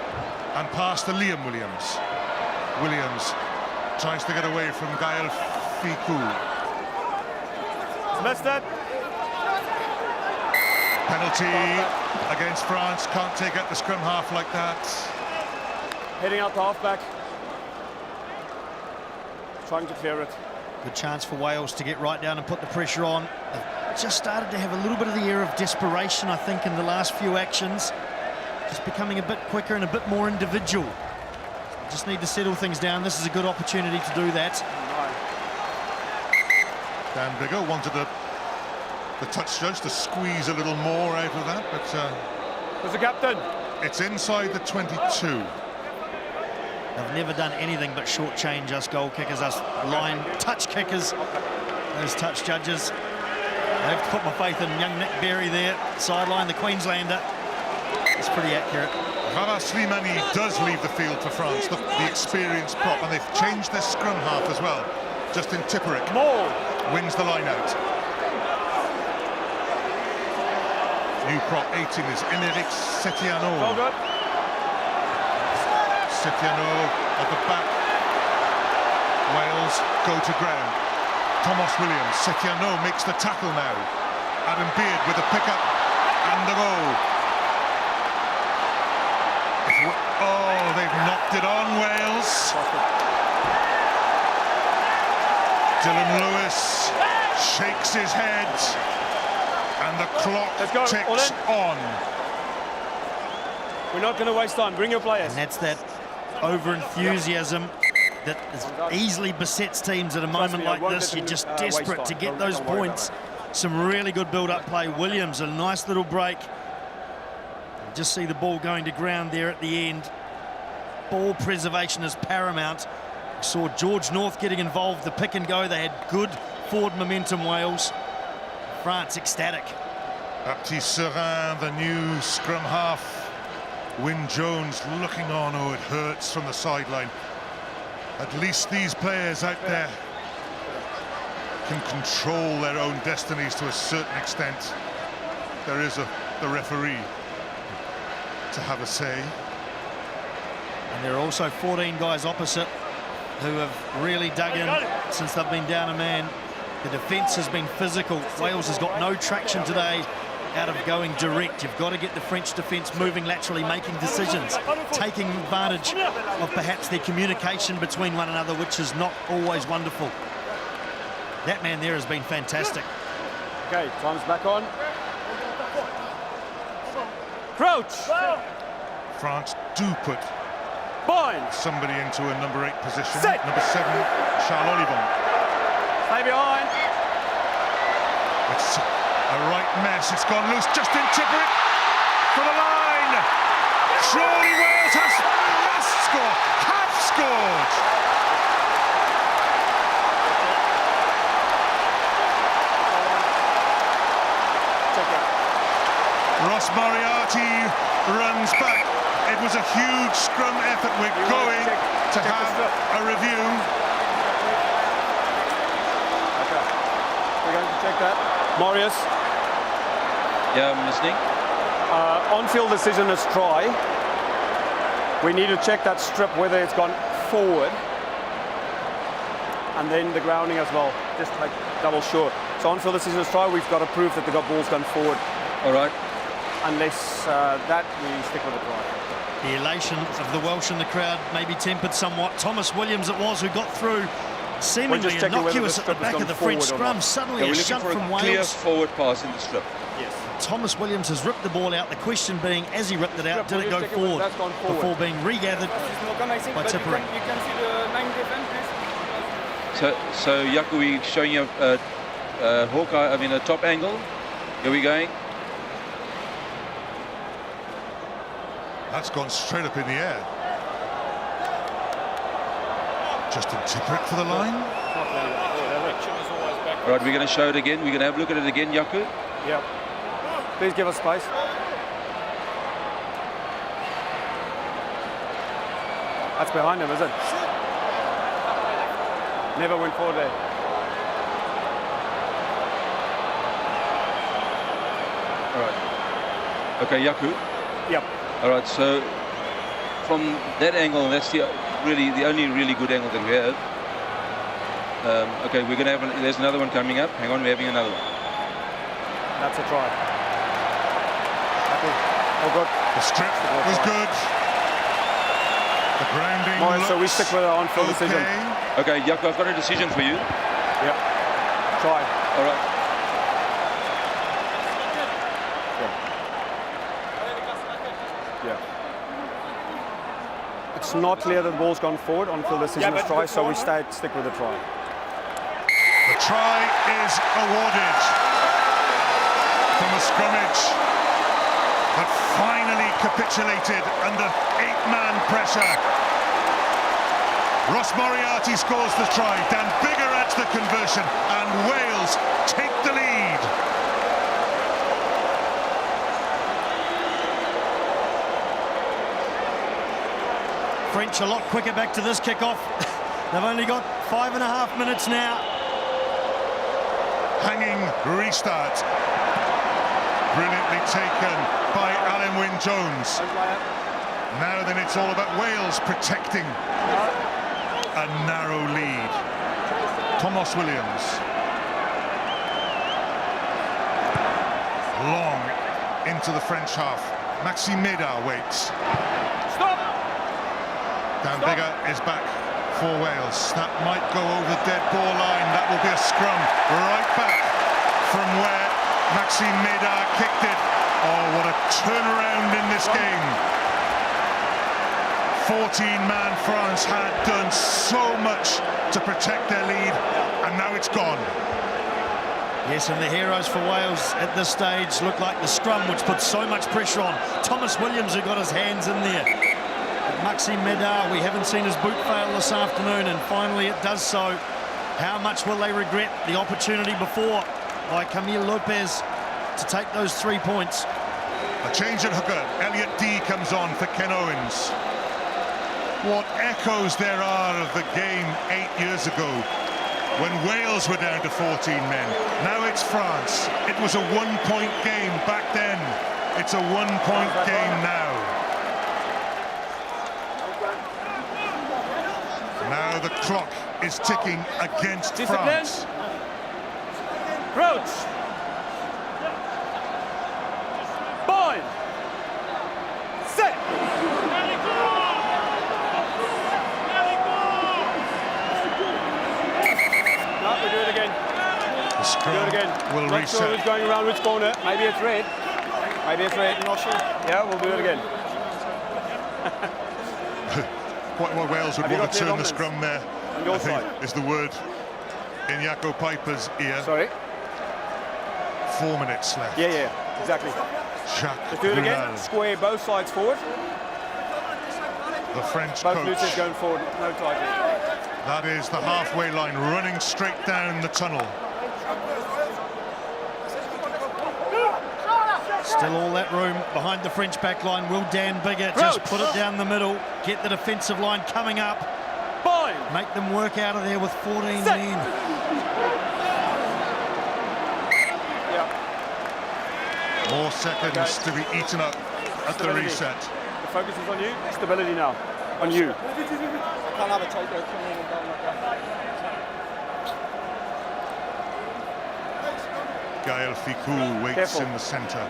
and pass to Liam Williams. Williams tries to get away from Gaël Ficou. Missed it. Penalty against France. Can't take out the scrum half like that. Heading out the halfback. Trying to clear it. Good chance for Wales to get right down and put the pressure on. They've just started to have a little bit of the air of desperation, I think, in the last few actions. Just becoming a bit quicker and a bit more individual. Just need to settle things down. This is a good opportunity to do that. Dan Bigger wanted the touch judge to squeeze a little more out of that, but There's the captain. it's inside the 22. They've never done anything but shortchange us goal kickers, us line touch kickers, those touch judges. I have to put my faith in young Nick Berry there, sideline, the Queenslander. It's pretty accurate. Rava Slimani does leave the field for France, the experienced prop, and they've changed their scrum half as well. Justin Tipperick wins the line out. New prop 18 is Eneric Setiano. Setiano at the back. Wales go to ground. Thomas Williams. Setiano makes the tackle now. Adam Beard with the pickup and the goal. Oh, they've knocked it on, Wales. Dylan Lewis shakes his head, and And the clock Let's go. ticks on. We're not going to waste time. Bring your players. And that's that over-enthusiasm that easily besets teams at a moment like this. You're just desperate to get those points. Some really good build-up play. Williams, a nice little break. Just see the ball going to ground there at the end. Ball preservation is paramount. Saw George North getting involved, the pick and go. They had good forward momentum, Wales. France ecstatic. Baptiste Serin, the new scrum half. Wyn Jones looking on. Oh, it hurts from the sideline. At least these players out there can control their own destinies to a certain extent. There is the referee to have a say. And there are also 14 guys opposite who have really dug in since they've been down a man. The defence has been physical. Wales has got no traction today out of going direct. You've got to get the French defence moving laterally, making decisions, taking advantage of perhaps their communication between one another, which is not always wonderful. That man there has been fantastic. Okay, time's back on. Crouch! France do put Bind! somebody into a number 8 position. Set. Number 7, Charles Olivon. Stay behind. It's a right mess. It's gone loose. Justin Tipperick for the line. Surely Wales must score. Have scored. Ross Moriarty runs back. It was a huge scrum effort. We're going to have a review. Okay. We're going to check that. Marius, Yeah, I'm listening. on-field decision is try. We need to check that strip, whether it's gone forward. And then the grounding as well, just to make double sure. So on-field decision is try, we've got to prove that the ball's gone forward. All right. Unless that, we stick with the try. The elation of the Welsh in the crowd may be tempered somewhat. Thomas Williams it was who got through, seemingly just checking whether innocuous the at the strip has back of gone the French forward or scrum. not. Suddenly Yeah, a we're shunt looking for from a clear Wales. forward pass in the strip. Yes. Thomas Williams has ripped the ball out. The question being, as he ripped it out, did it go forward That's gone forward. before being regathered by Tipperick? You can see the 9 defense, please. So Jaco, we're showing you a Hawkeye, I mean a top angle. Here we going. That's gone straight up in the air. Justin Tipperick for the line. All right, we're going to show it again. We're going to have a look at it again, Jaco. Yep. Please give us space. That's behind him, is it? Never went forward there. All right. Okay, Jaco. Yep. All right, so from that angle, that's the only really good angle that we have. Okay, we're going to have, there's another one coming up. Hang on, we're having another one. That's a try. Happy. Oh, good. The strip was good. The grounding Morris, so we stick with our on-field decision. Okay, Jaco, I've got a decision for you. Yep. Try. All right. Yeah. It's not clear that the ball's gone forward. On-field decision is try, so we stick with the try. The try is awarded from a scrummage that finally capitulated under 8-man pressure. Ross Moriarty scores the try, Dan Biggar adds the conversion, and Wales take the lead. French a lot quicker back to this kickoff. They've only got 5.5 minutes now. Hanging restart. Brilliantly taken by Alan Wyn Jones. Now then it's all about Wales protecting a narrow lead. Thomas Williams. Long into the French half. Maxime Médard waits. Stop! Dan Biggar is back for Wales. That might go over the dead ball line. That will be a scrum right back from where Maxime Médard kicked it. Oh, what a turnaround in this game. 14-man France had done so much to protect their lead, and now it's gone. Yes, and the heroes for Wales at this stage look like the scrum, which put so much pressure on. Thomas Williams, who got his hands in there. But Maxime Médard, we haven't seen his boot fail this afternoon, and finally it does so. How much will they regret the opportunity before by Camille Lopez to take those 3 points? A change at hooker. Elliot D comes on for Ken Owens. What echoes there are of the game 8 years ago when Wales were down to 14 men. Now it's France. It was a one-point game back then. It's a one-point game now. Now the clock is ticking against France. Crouch. Bind. Set. No, we'll do it again. The scrum Do it again. will Not reset. sure who's going around which corner. Maybe it's red. Maybe it's red. Not sure. Yeah, we'll do it again. Quite what Wales would Have you want got to the turn the dominance scrum there, on your I think, side? is the word in Jaco Piper's ear. Sorry. 4 minutes left. Yeah, exactly. Jacques Let's do it again. Brunel, Square both sides forward. the French Both coach. looses going forward. No tightening. That is the halfway line, running straight down the tunnel. Still all that room behind the French back line. Will Dan Bigger just put it down the middle, get the defensive line coming up, Bind. make them work out of there with 14 Set. men. Yeah. More seconds to be eaten up at the Stability. reset. The focus is on you. Stability now. On you. Can't have a takeout coming in down like that. Gaël Ficou waits Careful. in the centre.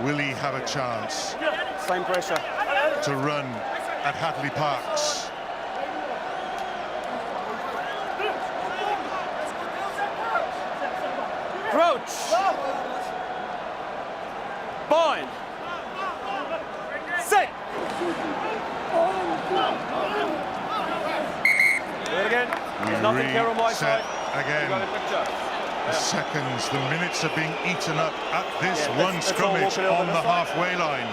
Will he have a chance Same pressure. to run at Hadley Parks? Crouch. Bind. Set. Do it again. There's nothing here on my Reset side. You again. got a picture. The seconds, the minutes are being eaten up at this Yeah, one let's all walk scrummage it over on the this side. halfway line.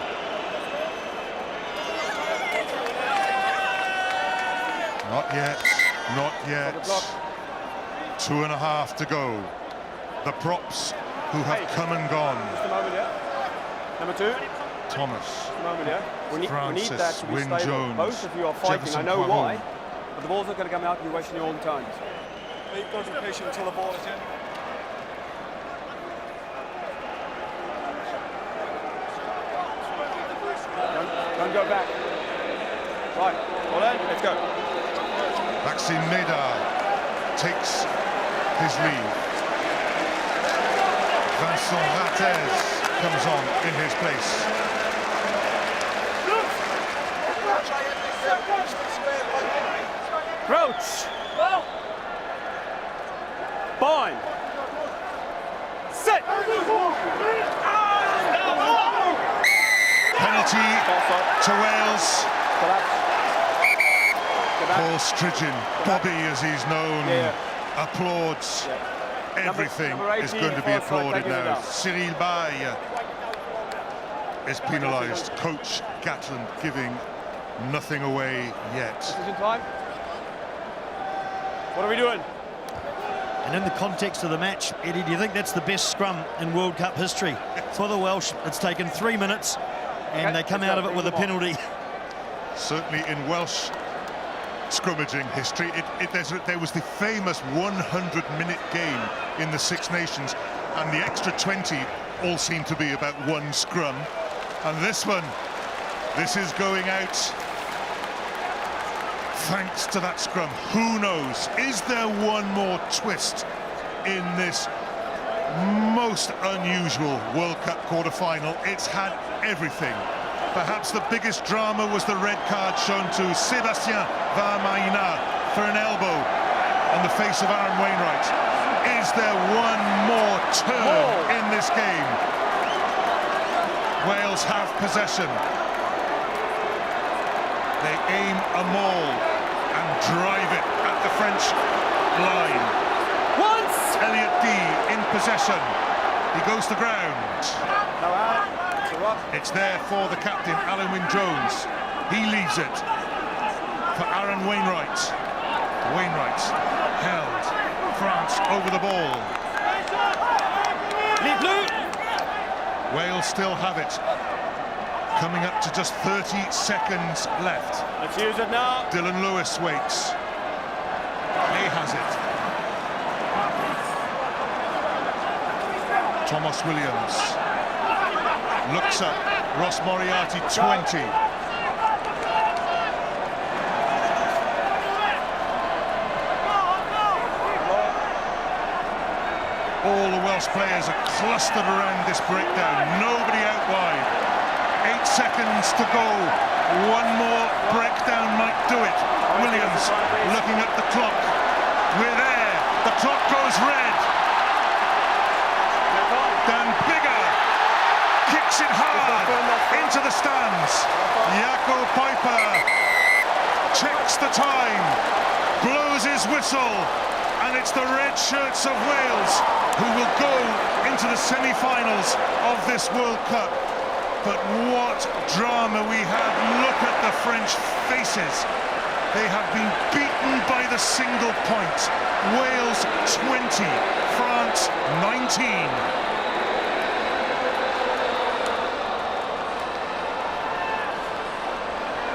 Not yet, not yet. 2.5 to go. The props who have Hey. come and gone. Just a moment here. Number 2. Thomas, Just a moment here. We need Francis, that to be Wyn stable. Jones, Both of you are fighting. Jefferson I know Poirot. why. But the ball's not going to come out and you're wasting your own time. You've got to be patient until the ball is in. Don't go back. Right. Hold on. Let's go. Maxime Médard takes his lead. Vincent Rattez comes on in his place. Crouch. Bind. Set. Penalty to Wales. Collapse. Go back. Paul Strigen, Bobby as he's known, Yeah. applauds. Everything Number is 18, going to be far side, applauded taking it now. down. Cyril Baille is penalised. Coach Gatland giving nothing away yet. Decision time. What are we doing? And in the context of the match, Eddie, do you think that's the best scrum in World Cup history? For the Welsh, it's taken 3 minutes, and Okay, they come let's out go. of it with a Bring them penalty. Certainly in Welsh scrummaging history, there was the famous 100-minute game in the Six Nations, and the extra 20 all seem to be about one scrum. And this one, this is going out thanks to that scrum. Who knows? Is there one more twist in this most unusual World Cup quarter-final? It's had everything. Perhaps the biggest drama was the red card shown to Sébastien Vermaina for an elbow. on the face of Aaron Wainwright. Is there one more turn in this game? Wales have possession. They aim a maul and drive it at the French line. Elliot Dee in possession. He goes to ground. It's there for the captain, Alan Wynne-Jones. He leaves it for Aaron Wainwright. Wainwright held. France over the ball. Wales still have it. Coming up to just 30 seconds left. Let's use it now. Dylan Lewis waits. He has it. Thomas Williams looks up. Ross Moriarty 20. All the Welsh players are clustered around this breakdown. Nobody out wide. 8 seconds to go. One more breakdown might do it. Williams looking at the clock. We're there. The clock goes red. Dan Bigger kicks it hard into the stands. Jaco Piper checks the time, blows his whistle, and it's the red shirts of Wales who will go into the semi-finals of this World Cup. But what drama we have. Look at the French faces. They have been beaten by the single point. Wales 20, France 19.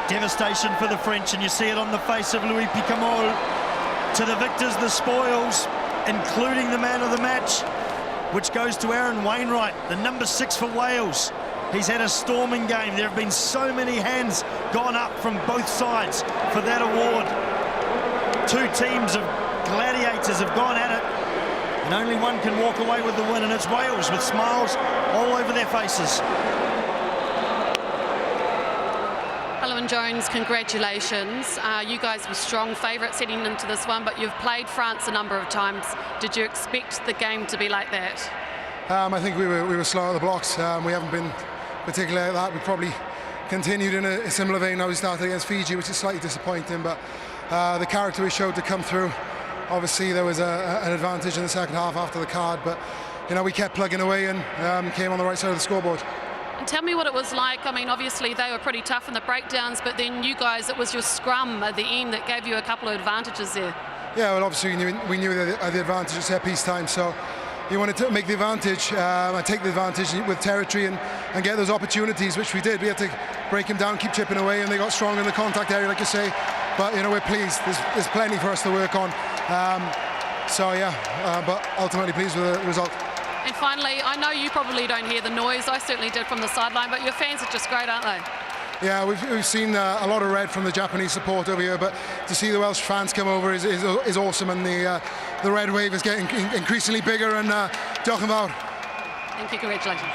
Devastation for the French, and you see it on the face of Louis Picamol. To the victors, the spoils, including the man of the match, which goes to Aaron Wainwright, the number 6 for Wales. He's had a storming game. There have been so many hands gone up from both sides for that award. Two teams of gladiators have gone at it, and only one can walk away with the win, and it's Wales with smiles all over their faces. Alan Jones, congratulations. You guys were strong favourites heading into this one, but you've played France a number of times. Did you expect the game to be like that? I think we were slow at the blocks. We haven't been particularly like that. We probably continued in a similar vein. Now we started against Fiji, which is slightly disappointing, but the character we showed to come through. Obviously there was an advantage in the second half after the card, but you know, we kept plugging away and came on the right side of the scoreboard. And tell me what it was like. I mean, obviously they were pretty tough in the breakdowns, but then you guys, it was your scrum at the end that gave you a couple of advantages there. Yeah, well, obviously we knew the advantage at set piece time, so you wanted to make the advantage and take the advantage with territory and get those opportunities, which we did. We had to break them down, keep chipping away, and they got strong in the contact area, like you say. But you know, we're pleased. There's plenty for us to work on. So yeah, but ultimately pleased with the result. And finally, I know you probably don't hear the noise. I certainly did from the sideline, but your fans are just great, aren't they? Yeah, we've seen a lot of red from the Japanese support over here, but to see the Welsh fans come over is awesome, and the red wave is getting increasingly bigger, and diolch yn fawr. Thank you, congratulations.